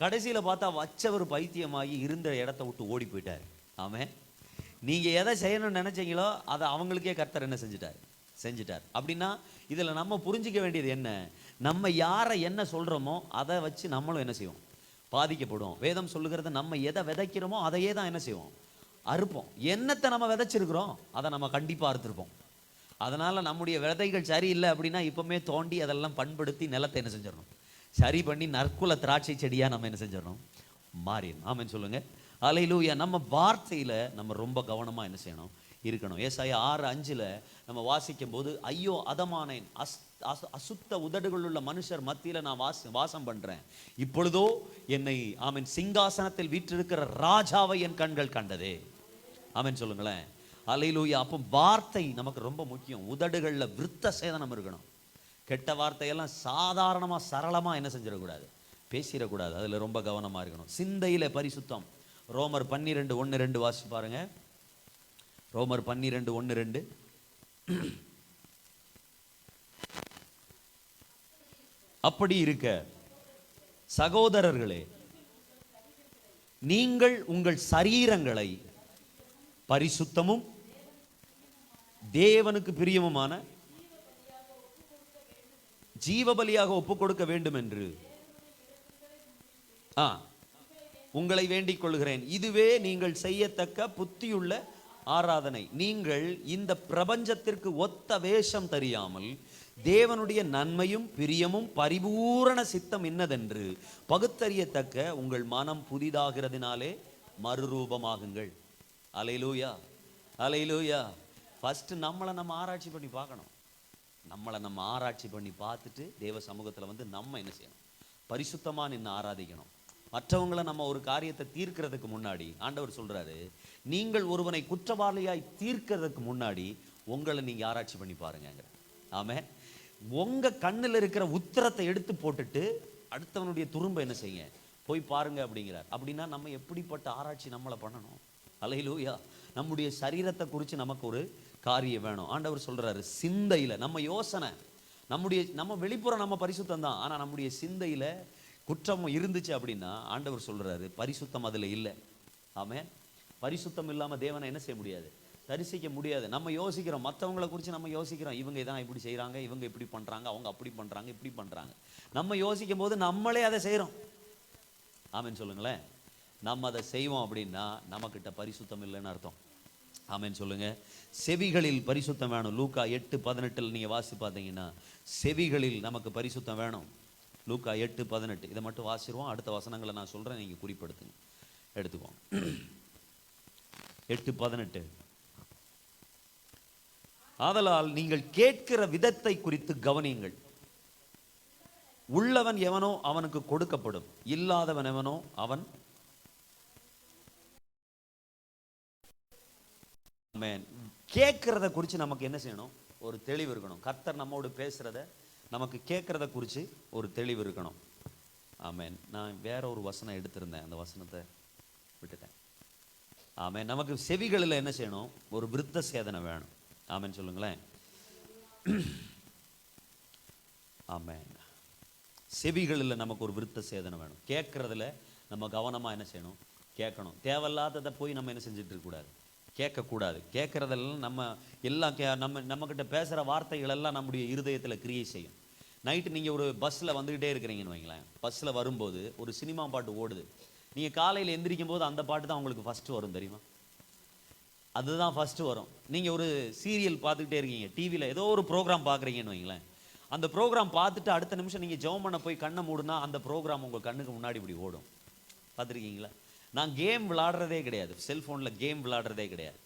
கடைசியில பார்த்தா வச்சவர் பைத்தியமாகி இருந்த இடத்த விட்டு ஓடி போயிட்டார். ஆமென். நீங்க எதை செய்யணும்னு நினைச்சீங்களோ அதை அவங்களுக்கே கர்த்தர் என்ன செஞ்சிட்டார். அப்படின்னா இதுல நம்ம புரிஞ்சிக்க வேண்டியது என்ன, நம்ம யாரை என்ன சொல்றோமோ அதை வச்சு நம்மளும் என்ன செய்வோம், பாதிக்கப்படுவோம். வேதம் சொல்லுகிறது, நம்ம எதை விதைக்கிறோமோ அதையே தான் என்ன செய்வோம், அறுப்போம். என்னத்தை நம்ம விதைச்சிருக்கிறோம் அதை நம்ம கண்டிப்பா அறுத்திருப்போம். அதனால நம்முடைய விதைகள் சரியில்லை அப்படின்னா இப்பவுமே தோண்டி அதெல்லாம் பண்படுத்தி நிலத்தை என்ன செஞ்சிடணும், சரி பண்ணி நற்குல திராட்சை செடியா நம்ம என்ன செஞ்சிடணும், மாறிடணும். ஆமென் சொல்லுங்க. அல்லேலூயா. நம்ம வார்த்தையில நம்ம ரொம்ப கவனமா என்ன செய்யணும், இருக்கணும். ஏசாயா 6:5 நம்ம வாசிக்கும் போது, ஐயோ அதமானேன், அசுத்த உதடுகள் உள்ள மனுஷர் மத்தியில நான் வாசம் பண்றேன். இப்பொழுதோ என்னை ஆமென் சிங்காசனத்தில் வீற்றிருக்கிற ராஜாவை என் கண்கள் கண்டதே. ஆமென் சொல்லுங்களேன். அல்லேலூயா. அப்போ வார்த்தை நமக்கு ரொம்ப முக்கியம். உதடுகள்ல விருத்த சேதனம் இருக்கணும். கெட்ட வார்த்தையெல்லாம் சாதாரணமா சரளமா என்ன செஞ்சிடக்கூடாது, பேசிடக்கூடாது. அதுல ரொம்ப கவனமா இருக்கணும். சிந்தையில பரிசுத்தம். ரோமர் 12:1-2 வாசி பாருங்க. ரோமர் 12:1-2. அப்படி இருக்க சகோதரர்களே, நீங்கள் உங்கள் சரீரங்களை பரிசுத்தமும் தேவனுக்கு பிரியமுமான ஜீவபலியாக ஒப்புக் கொடுக்க வேண்டும் என்று உங்களை வேண்டிக் கொள்கிறேன். இதுவே நீங்கள் செய்யத்தக்க புத்தியுள்ள ஆராதனை. நீங்கள் இந்த பிரபஞ்சத்திற்கு ஒத்த வேஷம் தெரியாமல் தேவனுடைய நன்மையும் பிரியமும் பரிபூரண சித்தம் இன்னதென்று பகுத்தறியத்தக்க உங்கள் மனம் புதிதாகிறதுனாலே மறுரூபமாகுங்கள். அல்லேலூயா, அல்லேலூயா. ஃபர்ஸ்ட் நம்மளை நம்ம ஆராய்ச்சி பண்ணி பார்க்கணும். நம்மளை நம்ம ஆராய்ச்சி பண்ணி பார்த்துட்டு தேவ சமூகத்தில் வந்து நம்ம என்ன செய்யணும், பரிசுத்தமா நின்று ஆராதிக்கணும். மற்றவங்களை நம்ம ஒரு காரியத்தை தீர்க்கிறதுக்கு முன்னாடி ஆண்டவர் சொல்றாரு, நீங்கள் ஒருவனை குற்றவாளியாய் தீர்க்கிறதுக்கு முன்னாடி உங்களை நீங்க ஆராய்ச்சி பண்ணி பாருங்க. ஆமென். உங்க கண்ணில் இருக்கிற உத்திரத்தை எடுத்து போட்டுட்டு அடுத்தவனுடைய துரும்ப என்ன செய்யுங்க, போய் பாருங்க அப்படிங்கிறார். அப்படின்னா நம்ம எப்படிப்பட்ட ஆராய்ச்சி நம்மளை பண்ணணும். அல்லேலூயா. நம்முடைய சரீரத்தை குறித்து நமக்கு ஒரு காரியம் வேணும். ஆண்டவர் சொல்றாரு, சிந்தையில நம்ம யோசனை, நம்ம வெளிப்புறம் நம்ம பரிசுத்தம் தான், ஆனா நம்முடைய சிந்தையில குற்றம் இருந்துச்சு அப்படின்னா ஆண்டவர் சொல்றாரு பரிசுத்தம் அதுல இல்லை. ஆமென். பரிசுத்தம் இல்லாம தேவனை என்ன செய்ய முடியாது, தரிசிக்க முடியாது. நம்ம யோசிக்கிறோம், மற்றவங்களை குறித்து நம்ம யோசிக்கிறோம், இவங்க இதான் இப்படி செய்கிறாங்க, இவங்க இப்படி பண்ணுறாங்க, அவங்க அப்படி பண்ணுறாங்க, இப்படி பண்ணுறாங்க. நம்ம யோசிக்கும் போது நம்மளே அதை செய்கிறோம். ஆமென் சொல்லுங்களேன். நம்ம அதை செய்வோம் அப்படின்னா நம்மக்கிட்ட பரிசுத்தம் இல்லைன்னு அர்த்தம். ஆமென் சொல்லுங்க. செவிகளில் பரிசுத்தம் வேணும். லூக்கா 8:18 நீங்கள் வாசி பார்த்தீங்கன்னா செவிகளில் நமக்கு பரிசுத்தம் வேணும். லூக்கா 8:18 இதை மட்டும் வாசிடுவோம். அடுத்த வசனங்களை நான் சொல்கிறேன், நீங்கள் குறிப்பெடுத்துங்க, எடுத்துக்குவோம். 8:18. ஆதலால் நீங்கள் கேட்கிற விதத்தை குறித்து கவனியுங்கள். உள்ளவன் எவனோ அவனுக்கு கொடுக்கப்படும், இல்லாதவன் எவனோ அவன். கேட்கிறத குறித்து நமக்கு என்ன செய்யணும், ஒரு தெளிவு இருக்கணும். கர்த்தர் நம்மோடு பேசுறத நமக்கு கேட்குறத குறித்து ஒரு தெளிவு இருக்கணும். ஆமென். நான் வேற ஒரு வசனம் எடுத்திருந்தேன், அந்த வசனத்தை விட்டுட்டேன். ஆமென். நமக்கு செவிகளில் என்ன செய்யணும்? ஒரு விருத்த சேதனை வேணும். ஆமென் சொல்லுங்களேன். ஆமென். செவிகளில் நமக்கு ஒரு விருத்த சேதனை வேணும். கேட்குறதுல நம்ம கவனமாக என்ன செய்யணும்? கேட்கணும். தேவையில்லாததை போய் நம்ம என்ன செஞ்சுட்டு இருக்கக்கூடாது, கேட்கக்கூடாது. கேட்குறதெல்லாம் நம்ம எல்லாம் நம்மக்கிட்ட பேசுகிற வார்த்தைகள் எல்லாம் நம்முடைய இருதயத்தில் கிரியை செய்யும். நைட்டு நீங்கள் ஒரு பஸ்ஸில் வந்துக்கிட்டே இருக்கிறீங்கன்னு வைங்களேன். பஸ்ஸில் வரும்போது ஒரு சினிமா பாட்டு ஓடுது. நீங்கள் காலையில் எந்திரிக்கும் போது அந்த பாட்டு தான் உங்களுக்கு ஃபஸ்ட்டு வரும், தெரியுமா? அதுதான் ஃபஸ்ட்டு வரும். நீங்கள் ஒரு சீரியல் பார்த்துக்கிட்டே இருக்கீங்க, டிவியில் ஏதோ ஒரு ப்ரோக்ராம் பார்க்குறீங்கன்னு வைங்களேன். அந்த ப்ரோக்ராம் பார்த்துட்டு அடுத்த நிமிஷம் நீங்கள் ஜெபம் பண்ண போய் கண்ணை மூடுனா அந்த ப்ரோக்ராம் உங்கள் கண்ணுக்கு முன்னாடி இப்படி ஓடும். பார்த்துருக்கீங்களா? நான் கேம் விளாடுறதே கிடையாது, செல்ஃபோனில் கேம் விளாடுறதே கிடையாது.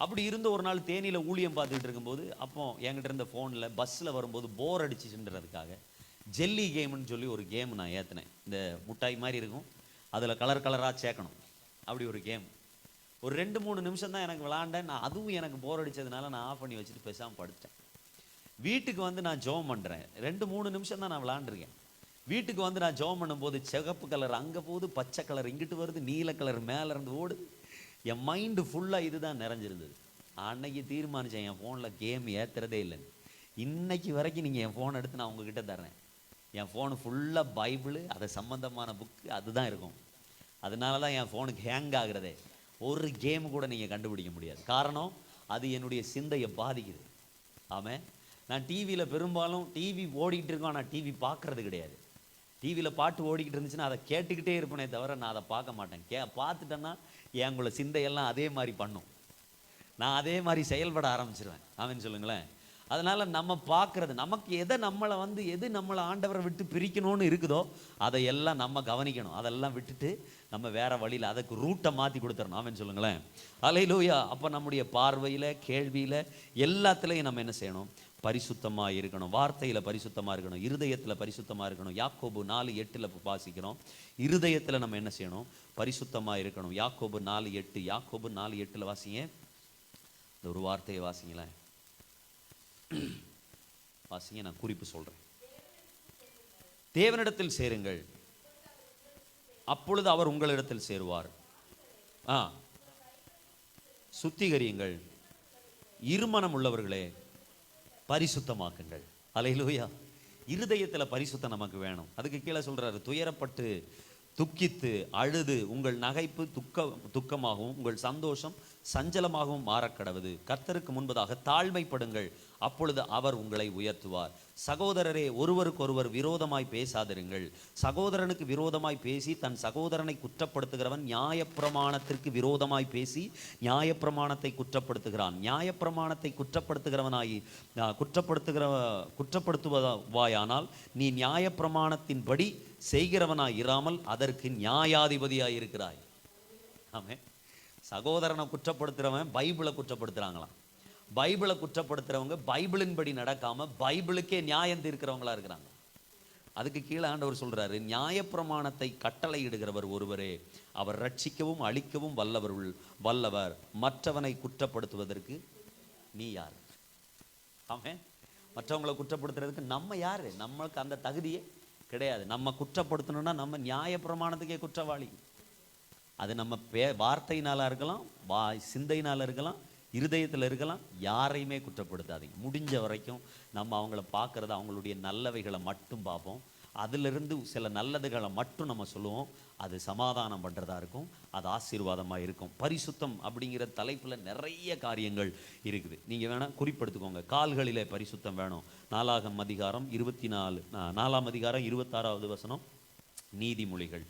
அப்படி இருந்து ஒரு நாள் தேனியில் ஊழியம் பார்த்துக்கிட்டு இருக்கும்போது, அப்போ என்கிட்ட இருந்த ஃபோனில் பஸ்ஸில் வரும்போது போர் அடிச்சுன்றதுக்காக ஜெல்லி கேம்னு சொல்லி ஒரு கேம் நான் ஏற்றினேன். இந்த முட்டாய் மாதிரி இருக்கும், அதில் கலர் கலராக சேர்க்கணும், அப்படி ஒரு கேம். ஒரு 2-3 நிமிஷம் தான் எனக்கு விளாண்டேன். நான் அதுவும் எனக்கு போர் அடித்ததுனால நான் ஆஃப் பண்ணி வச்சுட்டு பேசாமல் படுத்தேன். வீட்டுக்கு வந்து நான் ஜெபம் பண்ணுறேன். 2-3 நிமிஷம் தான் நான் விளாண்டுருக்கேன். வீட்டுக்கு வந்து நான் ஜெபம் பண்ணும்போது சிகப்பு கலர் அங்கே போகுது, பச்சை கலர் இங்கிட்டு வருது, நீல கலர் மேலே இருந்து ஓடுது. என் மைண்டு ஃபுல்லாக இதுதான் நிறைஞ்சிருந்தது. அன்னைக்கு தீர்மானித்தேன், என் ஃபோனில் கேம் ஏற்றுறதே இல்லைன்னு. இன்னைக்கு வரைக்கும் நீங்கள் என் ஃபோன் எடுத்து நான் உங்ககிட்ட தர்றேன். என் ஃபோனு ஃபுல்லாக பைபிளு, அதை சம்மந்தமான புக்கு அதுதான் இருக்கும். அதனால தான் என் ஃபோனுக்கு ஹேங் ஆகுறதே. ஒரு கேம் கூட நீங்கள் கண்டுபிடிக்க முடியாது. காரணம், அது என்னுடைய சிந்தையை பாதிக்குது. ஆமாம். நான் டிவியில் பெரும்பாலும் டிவி ஓடிக்கிட்டு இருக்கோம், ஆனால் டிவி பார்க்குறது கிடையாது. டிவியில் பாட்டு ஓடிக்கிட்டு இருந்துச்சுன்னா அதை கேட்டுக்கிட்டே இருப்பேனே தவிர நான் அதை பார்க்க மாட்டேன். பார்த்துட்டேன்னா எங்களை சிந்தையெல்லாம் அதே மாதிரி பண்ணும், நான் அதே மாதிரி செயல்பட ஆரம்பிச்சிருவேன். ஆமென் சொல்லுங்களேன். அதனால் நம்ம பார்க்குறது, நமக்கு எது நம்மளை ஆண்டவரை விட்டு பிரிக்கணும்னு இருக்குதோ அதையெல்லாம் நம்ம கவனிக்கணும். அதெல்லாம் விட்டுட்டு நம்ம வேற வழியில் அதுக்கு ரூட்டை மாற்றி கொடுத்துடணும். ஆமென் சொல்லுங்களேன். அல்லேலூயா. அப்போ நம்முடைய பார்வையில், கேள்வியில், எல்லாத்துலேயும் நம்ம என்ன செய்யணும்? பரிசுத்தமாக இருக்கணும். வார்த்தையில் பரிசுத்தமாக இருக்கணும், இருதயத்தில் பரிசுத்தமாக இருக்கணும். யாக்கோபு 4:8 வாசிக்கிறோம். இருதயத்தில் நம்ம என்ன செய்யணும்? பரிசுத்தமாக இருக்கணும். யாக்கோபு 4:8. யாக்கோபு 4:8 வாசிங்க. இந்த ஒரு வார்த்தையை வாசிங்களேன், வாசிங்க. நான் குறிப்பு சொல்கிறேன். தேவனிடத்தில் சேருங்கள், அப்பொழுது அவர் உங்களிடத்தில் சேருவார். சுத்திகரியுங்கள், இருமனம் உள்ளவர்களே பரிசுத்தமாக்குங்கள். அல்லேலூயா. இருதயத்தில் பரிசுத்தம் நமக்கு வேணும். அதுக்கு கீழே சொல்றாரு, துயரப்பட்டு துக்கித்து அழுது உங்கள் நகைப்பு துக்கமாகவும் உங்கள் சந்தோஷம் சஞ்சலமாகவும் மாறக்கடவுது. கர்த்தருக்கு முன்பதாக தாழ்மைப்படுங்கள், அப்பொழுது அவர் உங்களை உயர்த்துவார். சகோதரரே, ஒருவருக்கொருவர் விரோதமாய் பேசாதிருங்கள். சகோதரனுக்கு விரோதமாய் பேசி தன் சகோதரனை குற்றப்படுத்துகிறவன் நியாயப்பிரமாணத்திற்கு விரோதமாய் பேசி நியாயப்பிரமாணத்தை குற்றப்படுத்துகிறான். நியாயப்பிரமாணத்தை குற்றப்படுத்துகிறவனாகி குற்றப்படுத்துவாயானால் நீ நியாயப்பிரமாணத்தின்படி செய்கிறவனாய் இராமல் அதற்கு நியாயாதிபதியாய் இருக்கிறாய். ஆமென். சகோதரனை குற்றப்படுத்துறவன் பைபிளை குற்றப்படுத்துறாங்களாம். பைபிளை குற்றப்படுத்துறவங்க பைபிளின்படி நடக்காம பைபிளுக்கே நியாயம் தீர்க்கிறவங்களா இருக்கிறாங்க. அதுக்கு கீழே ஆண்டவர் சொல்றாரு, நியாயப்பிரமாணத்தை கட்டளையிடுகிறவர் ஒருவரே, அவர் ரட்சிக்கவும் அழிக்கவும் வல்லவர். மற்றவனை குற்றப்படுத்துவதற்கு நீ யார்? ஆமென். மற்றவங்களை குற்றப்படுத்துறதுக்கு நம்ம யாரு? நம்மளுக்கு அந்த தகுதியே கிடையாது. நம்ம குற்றப்படுத்தணும்னா நம்ம நியாயப்பிரமாணத்துக்கே குற்றவாளி. அது நம்ம வார்த்தையினால இருக்கலாம், சிந்தையினால இருக்கலாம், இருதயத்தில் இருக்கலாம். யாரையுமே குற்றப்படுத்தாதீங்க. முடிஞ்ச வரைக்கும் நம்ம அவங்கள பார்க்குறது அவங்களுடைய நல்லவைகளை மட்டும் பார்ப்போம். அதிலிருந்து சில நல்லதுகளை மட்டும் நம்ம சொல்லுவோம். அது சமாதானம் பண்ணுறதா இருக்கும், அது ஆசீர்வாதமாக இருக்கும். பரிசுத்தம் அப்படிங்கிற தலைப்பில் நிறைய காரியங்கள் இருக்குது. நீங்கள் வேணால் குறிப்பெடுத்துக்கோங்க. கால்களிலே பரிசுத்தம் வேணும். 4ஆம் அதிகாரம் 26வது வசனம் நீதிமொழிகள்.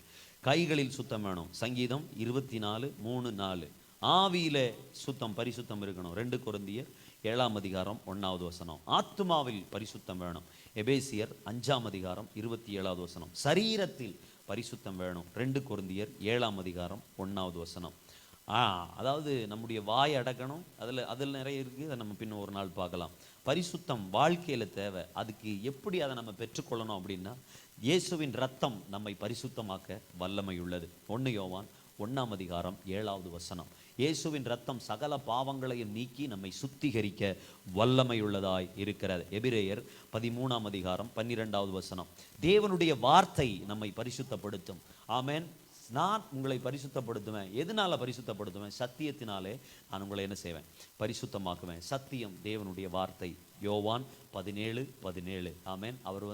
கைகளில் சுத்தம் வேணும். சங்கீதம் 24:3-4. ஆவியிலே சுத்தம், பரிசுத்தம் இருக்கணும். 2 கொரிந்தியர் 7ஆம் அதிகாரம் 1வது வசனம். ஆத்துமாவில் பரிசுத்தம் வேணும். எபேசியர் 5ஆம் அதிகாரம் 27வது வசனம். சரீரத்தில் பரிசுத்தம் வேணும். 2 கொரிந்தியர் 7ஆம் அதிகாரம் 1வது வசனம். அதாவது நம்முடைய வாய் அடக்கணும். அதில் நிறைய இருக்குது, அதை நம்ம பின்ன ஒரு நாள் பார்க்கலாம். பரிசுத்தம் வாழ்க்கையில் தேவை. அதுக்கு எப்படி அதை நம்ம பெற்றுக்கொள்ளணும் அப்படின்னா, இயேசுவின் ரத்தம் நம்மை பரிசுத்தமாக்க வல்லமை உள்ளது. 1 யோவான் 1ஆம் அதிகாரம் 7வது வசனம். இயேசுவின் ரத்தம் சகல பாவங்களையும் நீக்கி நம்மை சுத்திகரிக்க வல்லமையுள்ளதாய் இருக்கிறது. எபிரேயர் 13ஆம் அதிகாரம் 12வது வசனம். தேவனுடைய வார்த்தை நம்மை பரிசுத்தப்படுத்தும். ஆமென். நான் உங்களை பரிசுத்தப்படுத்துவேன். எதனால பரிசுத்தப்படுத்துவேன்? சத்தியத்தினாலே நான் உங்களை என்ன செய்வேன்? பரிசுத்தமாக்குவேன். சத்தியம் தேவனுடைய வார்த்தை. யோவான் 17:17. ஆமென். அவர்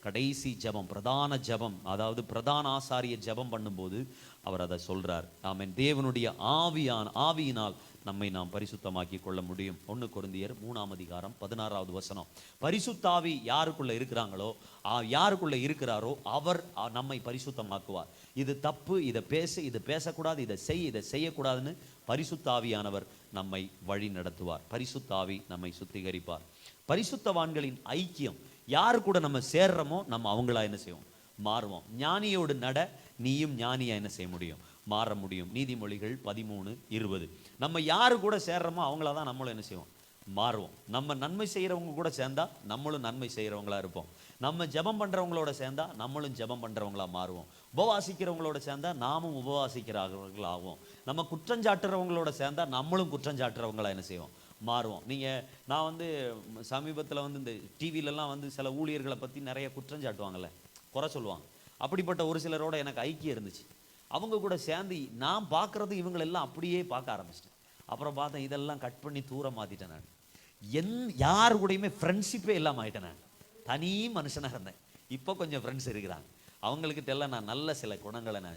கடைசி ஜெபம், பிரதான ஜெபம், அதாவது பிரதான ஆசாரிய ஜெபம் பண்ணும்போது அவர் அதை சொல்றார். ஆமென். தேவனுடைய ஆவியினால் நம்மை நாம் பரிசுத்தமாக்கி கொள்ள முடியும். 1 கொரிந்தியர் 3ஆம் அதிகாரம் 16வது வசனம். பரிசுத்தாவி யாருக்குள்ள இருக்கிறாங்களோ, யாருக்குள்ள இருக்கிறாரோ அவர் நம்மை பரிசுத்தமாக்குவார். இது தப்பு, இதை பேசு, இது பேசக்கூடாது, இதை செய்யக்கூடாதுன்னு பரிசுத்தாவியானவர் நம்மை வழி நடத்துவார். பரிசுத்தாவி நம்மை சுத்திகரிப்பார். பரிசுத்தவான்களின் ஐக்கியம், யாரு கூட நம்ம சேர்றோமோ நம்ம அவங்களா என்ன செய்வோம்? மாறுவோம். ஞானியோடு நட, நீயும் ஞானியா என்ன செய்ய முடியும்? மாற முடியும். நீதிமொழிகள் 13:20. நம்ம யாரு கூட சேர்றோமோ அவங்களா தான் நம்மளும் என்ன செய்வோம்? மாறுவோம். நம்ம நன்மை செய்கிறவங்க கூட சேர்ந்தா நம்மளும் நன்மை செய்கிறவங்களா இருப்போம். நம்ம ஜெபம் பண்ணுறவங்களோட சேர்ந்தா நம்மளும் ஜெபம் பண்ணுறவங்களா மாறுவோம். உபவாசிக்கிறவங்களோட சேர்ந்தா நாமும் உபவாசிக்கிறவங்களாகும். நம்ம குற்றஞ்சாட்டுறவங்களோட சேர்ந்தா நம்மளும் குற்றஞ்சாட்டுறவங்களா என்ன செய்வோம்? மாறுவோம். நான் சமீபத்தில் இந்த டிவிலெலாம் சில ஊழியர்களை பற்றி நிறைய குற்றஞ்சாட்டுவாங்கல்ல, குறை சொல்லுவாங்க. அப்படிப்பட்ட ஒரு சிலரோட எனக்கு ஐக்கியம் இருந்துச்சு. அவங்க கூட சேர்ந்து நான் பார்க்குறது இவங்களெல்லாம் அப்படியே பார்க்க ஆரம்பிச்சிட்டேன். அப்புறம் பார்த்தேன், இதெல்லாம் கட் பண்ணி தூரம் மாற்றிட்டேன். நான் யாரு கூடயுமே ஃப்ரெண்ட்ஷிப்பே இல்லாமல் ஆகிட்டேன். நான் தனி மனுஷனாக இருந்தேன். இப்போ கொஞ்சம் ஃப்ரெண்ட்ஸ் இருக்கிறாங்க. அவங்கக்கிட்ட எல்லாம் நான் நல்ல சில குணங்களை நான்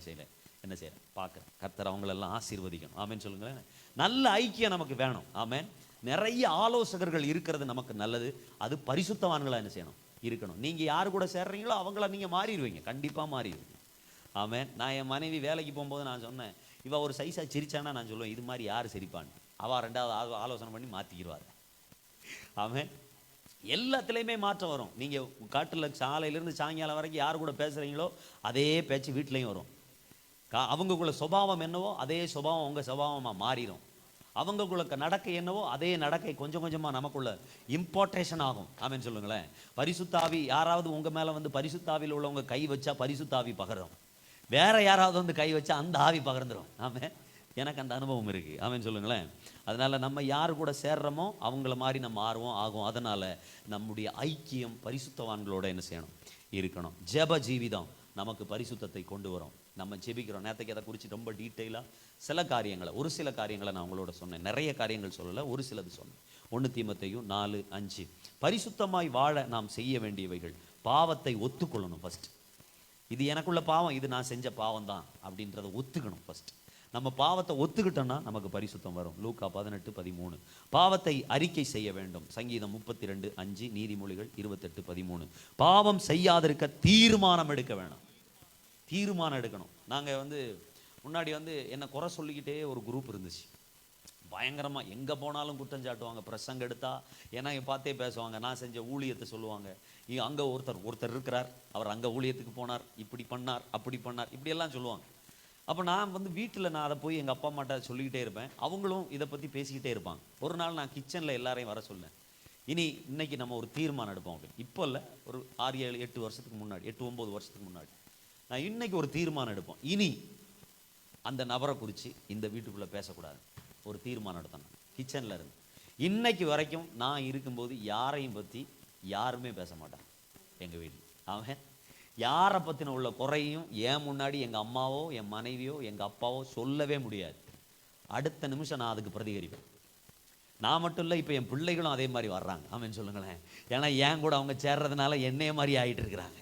என்ன செய்கிறேன், பார்க்குறேன். கர்த்தர் அவங்களெல்லாம் ஆசீர்வதிக்கணும். ஆமேன்னு சொல்லுங்களேன். நல்ல ஐக்கியம் நமக்கு வேணும். ஆமேன். நிறைய ஆலோசகர்கள் இருக்கிறது நமக்கு நல்லது. அது பரிசுத்தவான்களா என்ன செய்யணும்? இருக்கணும். நீங்கள் யார் கூட சேர்றீங்களோ அவங்கள நீங்கள் மாறிடுவீங்க, கண்டிப்பாக மாறிடுவீங்க. ஆமேன். நான் என் மனைவி வேலைக்கு போகும்போது நான் சொன்னேன், இவள் ஒரு சைஸாக சிரிச்சானா நான் சொல்லுவேன், இது மாதிரி யார் சிரிப்பான்னு. அவள் 2வது ஆலோசனை பண்ணி மாற்றிக்கிடுவார். ஆமேன். எல்லாத்துலேயுமே மாற்றம் வரும். நீங்கள் காட்டில் சாலையிலேருந்து சாயங்காலம் வரைக்கும் யார் கூட பேசுகிறீங்களோ அதே பேச்சு வீட்லேயும் வரும். அவங்களுக்குள்ள சுபாவம் என்னவோ அதே சுபாவம் உங்கள் சுபாவமாக மாறிடும். அவங்களுக்குள்ள நடக்கை என்னவோ அதே நடக்கை கொஞ்சம் கொஞ்சமாக நமக்குள்ள இம்பார்ட்டேஷன் ஆகும். ஆமேன்னு சொல்லுங்களேன். பரிசுத்தாவி யாராவது உங்கள் மேலே பரிசுத்தாவியில் உள்ளவங்க கை வச்சா பரிசுத்தாவி பகரும். வேற யாராவது கை வச்சா அந்த ஆவி பகர்ந்துடும். ஆமே, எனக்கு அந்த அனுபவம் இருக்குது. ஆமேன்னு சொல்லுங்களேன். அதனால் நம்ம யார் கூட சேர்றோமோ அவங்கள மாதிரி நம்ம ஆகும். அதனால் நம்முடைய ஐக்கியம் பரிசுத்தவான்களோட என்ன செய்யணும்? இருக்கணும். ஜெப ஜீவிதம் நமக்கு பரிசுத்தத்தை கொண்டு வரும். நம்ம ஜெபிக்கிறோம். நேற்றுக்கு அதை குறித்து ரொம்ப டீட்டெயிலாக ஒரு சில காரியங்களை நான் உங்களோட சொன்னேன். நிறைய காரியங்கள் சொல்லலை, ஒரு சிலது சொன்னேன். 1 தீமோத்தேயு 4:5. பரிசுத்தமாய் வாழ நாம் செய்ய வேண்டியவைகள். பாவத்தை ஒத்துக்கொள்ளணும். ஃபர்ஸ்ட் இது எனக்குள்ள பாவம், இது நான் செஞ்ச பாவம் தான் அப்படின்றத ஒத்துக்கணும். ஃபர்ஸ்ட் நம்ம பாவத்தை ஒத்துக்கிட்டோம்னா நமக்கு பரிசுத்தம் வரும். லூக்கா 18:13. பாவத்தை அறிக்கை செய்ய வேண்டும். சங்கீதம் 32:5. நீதிமொழிகள் 28:13. பாவம் செய்யாதிருக்க தீர்மானம் எடுக்க வேணும். தீர்மானம் எடுக்கணும். நாங்கள் முன்னாடி என்னை குறை சொல்லிக்கிட்டே ஒரு குரூப் இருந்துச்சு. பயங்கரமாக எங்கே போனாலும் குற்றம் சாட்டுவாங்க. பிரசங்க எடுத்தா ஏன்னா பார்த்தே பேசுவாங்க. நான் செஞ்ச ஊழியத்தை சொல்லுவாங்க. அங்கே ஒருத்தர் இருக்கிறார், அவர் அங்கே ஊழியத்துக்கு போனார், இப்படி பண்ணார், அப்படி பண்ணார், இப்படியெல்லாம் சொல்லுவாங்க. அப்போ நான் வீட்டில் நான் அதை போய் எங்கள் அப்பா அம்மாட்ட சொல்லிக்கிட்டே இருப்பேன். அவங்களும் இதை பற்றி பேசிக்கிட்டே இருப்பாங்க. ஒரு நாள் நான் கிச்சனில் எல்லாரையும் வர சொன்னேன். இன்னைக்கு நம்ம ஒரு தீர்மானம் எடுப்போம் அப்படின்னு. இப்போ இல்லை, ஒரு 6, 7, 8 வருஷத்துக்கு முன்னாடி, 8, 9 வருஷத்துக்கு முன்னாடி நான் இன்னைக்கு ஒரு தீர்மானம் எடுப்போம். இனி அந்த நபரை குறித்து இந்த வீட்டுக்குள்ளே பேசக்கூடாது. ஒரு தீர்மானம் எடுத்தேன். கிச்சனில் இருந்து இன்னைக்கு வரைக்கும் நான் இருக்கும்போது யாரையும் பற்றி யாருமே பேச மாட்டாங்க எங்கள் வீட்டில். அவன் யாரை பற்றின உள்ள குறையும் என் முன்னாடி எங்கள் அம்மாவோ என் மனைவியோ எங்கள் அப்பாவோ சொல்லவே முடியாது. அடுத்த நிமிஷம் நான் அதுக்கு பிரதிகரிப்பேன். நான் மட்டும் இல்லை, இப்போ என் பிள்ளைகளும் அதே மாதிரி வர்றாங்க. ஆமேன்னு சொல்லுங்களேன். ஏன்னா என் கூட அவங்க சேர்றதுனால என்னைய மாதிரி ஆகிட்டு இருக்கிறாங்க.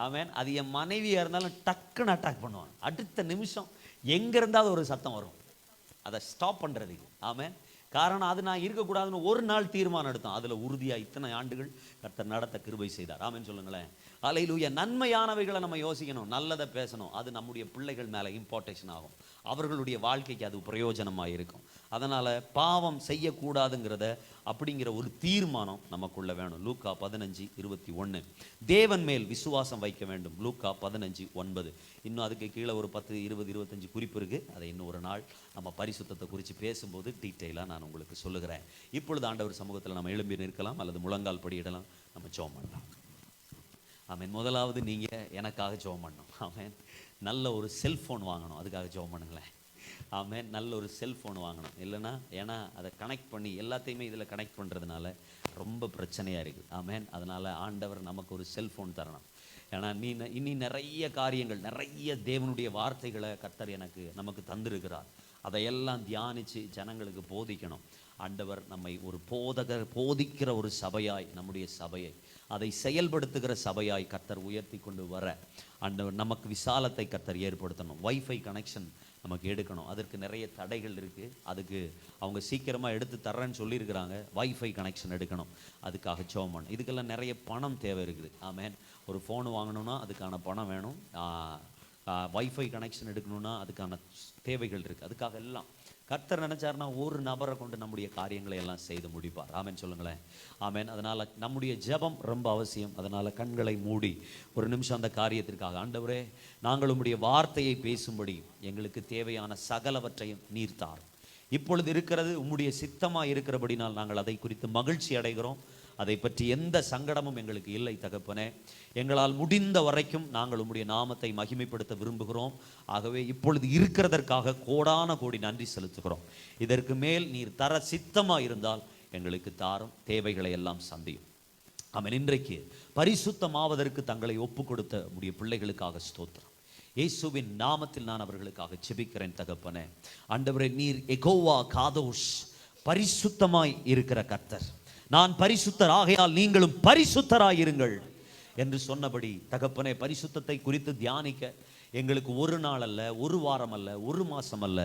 ஆமேன். அது என் மனைவியாக இருந்தாலும் டக்குன்னு அட்டாக் பண்ணுவாங்க. அடுத்த நிமிஷம் எங்கே இருந்தாலும் ஒரு சத்தம் வரும், அதை ஸ்டாப் பண்ணுறதுக்கு. ஆமேன். காரணம் அது நான் இருக்கக்கூடாதுன்னு ஒரு நாள் தீர்மானம் எடுத்தோம். அதில் உறுதியாக இத்தனை ஆண்டுகள் கர்த்தர் நடத்த கிருபை செய்தார். ஆமேன்னு சொல்லுங்களேன். அல்லேலூயா. நன்மையானவைகளை நம்ம யோசிக்கணும், நல்லதை பேசணும். அது நம்முடைய பிள்ளைகள் மேலே இம்பார்ட்டேஷன் ஆகும். அவர்களுடைய வாழ்க்கைக்கு அது பிரயோஜனமாக இருக்கும். அதனால் பாவம் செய்யக்கூடாதுங்கிறத அப்படிங்கிற ஒரு தீர்மானம் நமக்குள்ள வேணும். லூக்கா 15:21. தேவன் மேல் விசுவாசம் வைக்க வேண்டும். லூக்கா 15:9. இன்னும் அதுக்கு கீழே ஒரு 10, 20, 25 குறிப்பு இருக்குது. அதை இன்னும் ஒரு நாள் நம்ம பரிசுத்தத்தை குறித்து பேசும்போது டீட்டெயிலாக நான் உங்களுக்கு சொல்லுகிறேன். இப்பொழுது ஆண்டவர் சமூகத்தில் நம்ம எழும்பி நிற்கலாம் அல்லது முழங்கால் படியிடலாம். நம்ம ஜெபம் பண்ணலாம். ஆமேன். முதலாவது நீங்கள் எனக்காக ஜெபம் பண்ணணும். ஆமேன். நல்ல ஒரு செல்ஃபோன் வாங்கணும், அதுக்காக ஜெபம் பண்ணுங்களேன். ஆமென். நல்ல ஒரு செல்ஃபோன் வாங்கணும். இல்லைன்னா ஏன்னா அதை கனெக்ட் பண்ணி எல்லாத்தையுமே இதில் கனெக்ட் பண்ணுறதுனால ரொம்ப பிரச்சனையாக இருக்குது. ஆமென். அதனால் ஆண்டவர் நமக்கு ஒரு செல்ஃபோன் தரணும். ஏன்னா இனி நிறைய காரியங்கள், நிறைய தேவனுடைய வார்த்தைகளை கர்த்தர் நமக்கு தந்திருக்கிறார். அதையெல்லாம் தியானித்து ஜனங்களுக்கு போதிக்கணும். ஆண்டவர் நம்மை ஒரு போதிக்கிற ஒரு சபையாய், நம்முடைய சபையை அதை செயல்படுத்துகிற சபையாய் கர்த்தர் உயர்த்தி கொண்டு வர ஆண்டவர் நமக்கு விசாலத்தை கர்த்தர் ஏற்படுத்தணும். வைஃபை கனெக்ஷன் நமக்கு எடுக்கணும். அதற்கு நிறைய தடைகள் இருக்குது. அதுக்கு அவங்க சீக்கிரமாக எடுத்து தர்றேன்னு சொல்லியிருக்கிறாங்க. வைஃபை கனெக்ஷன் எடுக்கணும். அதுக்காக ஜெபம் பண்ணணும். இதுக்கெல்லாம் நிறைய பணம் தேவை இருக்குது. ஆமென். ஒரு ஃபோன் வாங்கணும்னா அதுக்கான பணம் வேணும். வைஃபை கனெக்ஷன் எடுக்கணும்னா அதுக்கான தேவைகள் இருக்குது. அதுக்காக எல்லாம் கர்த்தர் நினைச்சார்னா ஒரு நபரை கொண்டு நம்முடைய காரியங்களை எல்லாம் செய்து முடிப்பார். ஆமென் சொல்லுங்களேன். ஆமென். அதனால் நம்முடைய ஜெபம் ரொம்ப அவசியம். அதனால் கண்களை மூடி ஒரு நிமிஷம் அந்த காரியத்திற்காக, ஆண்டவரே நாங்கள் உம்முடைய வார்த்தையை பேசும்படி எங்களுக்கு தேவையான சகலவற்றையும் நீர்த்தார். இப்பொழுது இருக்கிறது உம்முடைய சித்தமாக இருக்கிறபடினால் நாங்கள் அதை குறித்து மகிழ்ச்சி அடைகிறோம். அதை பற்றி எந்த சங்கடமும் எங்களுக்கு இல்லை தகப்பனே. எங்களால் முடிந்த வரைக்கும் நாங்கள் உம்முடைய நாமத்தை மகிமைப்படுத்த விரும்புகிறோம். ஆகவே இப்பொழுது இருக்கிறதற்காக கோடான கோடி நன்றி செலுத்துகிறோம். இதற்கு மேல் நீர் தர சித்தமாக இருந்தால் எங்களுக்கு தாரும், தேவைகளை எல்லாம் சந்தியும். ஆமென். இன்றைக்கு பரிசுத்தமாவதற்கு தங்களை ஒப்பு கொடுத்த உம்முடைய பிள்ளைகளுக்காக ஸ்தோத்திரம். இயேசுவின் நாமத்தில் நான் அவர்களுக்காக ஜெபிக்கிறேன் தகப்பனே. ஆண்டவரே, நீர் யெகோவா காதோஷ், பரிசுத்தமாய் இருக்கிற கர்த்தர். நான் பரிசுத்தர் ஆகையால் நீங்களும் பரிசுத்தராயிருங்கள் என்று சொன்னபடி தகப்பனே, பரிசுத்தத்தை குறித்து தியானிக்க எங்களுக்கு ஒரு நாள் அல்ல, ஒரு வாரம் அல்ல, ஒரு மாசம் அல்ல,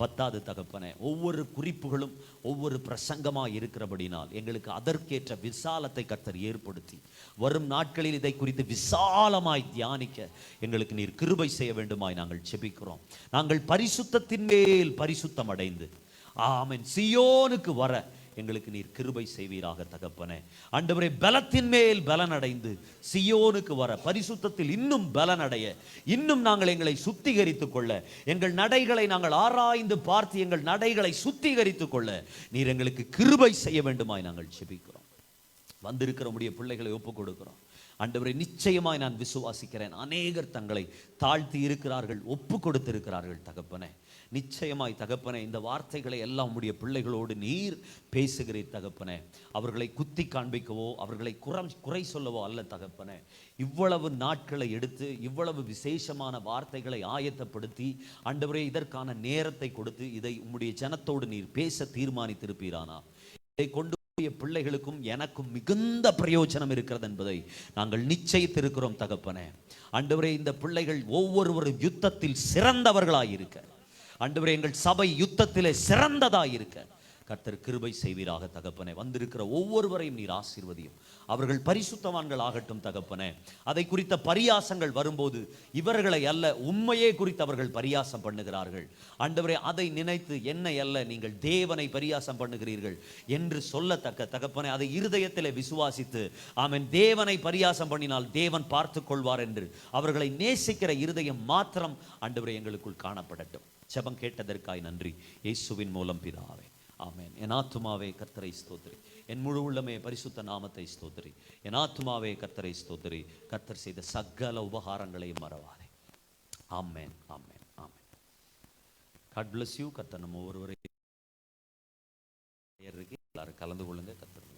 பத்தாது தகப்பனே. ஒவ்வொரு குறிப்புகளும் ஒவ்வொரு பிரசங்கமாக இருக்கிறபடினால் எங்களுக்கு அதற்கேற்ற விசாலத்தை கர்த்தர் ஏற்படுத்தி வரும் நாட்களில் இதை குறித்து விசாலமாய் தியானிக்க எங்களுக்கு நீர் கிருபை செய்ய வேண்டுமாய் நாங்கள் ஜெபிக்கிறோம். நாங்கள் பரிசுத்தத்தின் மேல் பரிசுத்தம் அடைந்து ஆமென் சீயோனுக்கு வர எங்களுக்கு நீர் கிருபை செய்வீராக தகப்பனே. ஆண்டவரே, பலத்தின் மேல் பலன் அடைந்து சீயோனுக்கு வர, பரிசுத்தத்தில் இன்னும் பலன் அடைய, இன்னும் நாங்கள் எங்களை சுத்திகரித்துக் கொள்ள, எங்கள் நடைகளை நாங்கள் ஆராய்ந்து பார்த்து எங்கள் நடைகளை சுத்திகரித்துக் கொள்ள நீர் எங்களுக்கு கிருபை செய்ய வேண்டுமாய் நாங்கள் ஜெபிக்கிறோம். வந்திருக்கிற உம்முடைய பிள்ளைகளை ஒப்புக் கொடுக்கிறோம். ஆண்டவரே, நிச்சயமாய் நான் விசுவாசிக்கிறேன், அநேகர் தங்களை தாழ்த்தி இருக்கிறார்கள், ஒப்பு கொடுத்திருக்கிறார்கள் தகப்பனே. நிச்சயமாய் தகப்பனே, இந்த வார்த்தைகளை எல்லாம் உம்முடைய பிள்ளைகளோடு நீர் பேசுகிறீர் தகப்பனே. அவர்களை குத்தி காண்பிக்கவோ அவர்களை குறை சொல்லவோ அல்ல தகப்பனே. இவ்வளவு நாட்களை எடுத்து இவ்வளவு விசேஷமான வார்த்தைகளை ஆயத்தப்படுத்தி ஆண்டவரே இதற்கான நேரத்தை கொடுத்து இதை உம்முடைய ஜனத்தோடு நீர் பேச தீர்மானித்திருப்பீரானா, இதை கொண்டு பிள்ளைகளுக்கும் எனக்கும் மிகுந்த பிரயோஜனம் இருக்கிறது என்பதை நாங்கள் நிச்சயித்திருக்கிறோம் தகப்பனே. ஆண்டவரே, இந்த பிள்ளைகள் ஒவ்வொருவரும் யுத்தத்தில் சிறந்தவர்களாயிருக்க, ஆண்டவரே எங்கள் சபை யுத்தத்திலே சிறந்ததாயிருக்க கர்த்தர் கிருபை செய்வீராக தகப்பனே. வந்திருக்கிற ஒவ்வொருவரையும் நீர் ஆசீர்வதியும். அவர்கள் பரிசுத்தவான்கள் ஆகட்டும் தகப்பனே. அதை குறித்த பரியாசங்கள் வரும்போது இவர்களை அல்ல, உண்மையே குறித்து அவர்கள் பரியாசம் பண்ணுகிறார்கள். ஆண்டவரே, அதை நினைத்து என்னை அல்ல, நீங்கள் தேவனை பரியாசம் பண்ணுகிறீர்கள் என்று சொல்லத்தக்க தகப்பனே, அதை இருதயத்திலே விசுவாசித்து ஆமென், தேவனை பரியாசம் பண்ணினால் தேவன் பார்த்து கொள்வார் என்று அவர்களை நேசிக்கிற இருதயம் மாத்திரம் ஆண்டவரே எங்களுக்குள் காணப்படட்டும். ஜெபம் கேட்டதற்காய் நன்றி, இயேசுவின் மூலம் பிதாவே, ஆமென். என் ஆத்துமாவே கர்த்தரை ஸ்தோத்திரி, என் முழு உள்ளமே பரிசுத்த நாமத்தை ஸ்தோத்திரி. என் ஆத்துமாவே கர்த்தரை ஸ்தோத்திரி, கர்த்தர் செய்த சகல உபகாரங்களையும் மறவாதே. ஆமென், ஆமென், ஆமென். God bless you. கர்த்தர் நம்ம ஒவ்வொருவரையும் எல்லாரும் கலந்து கொள்ளுங்க. கர்த்தர்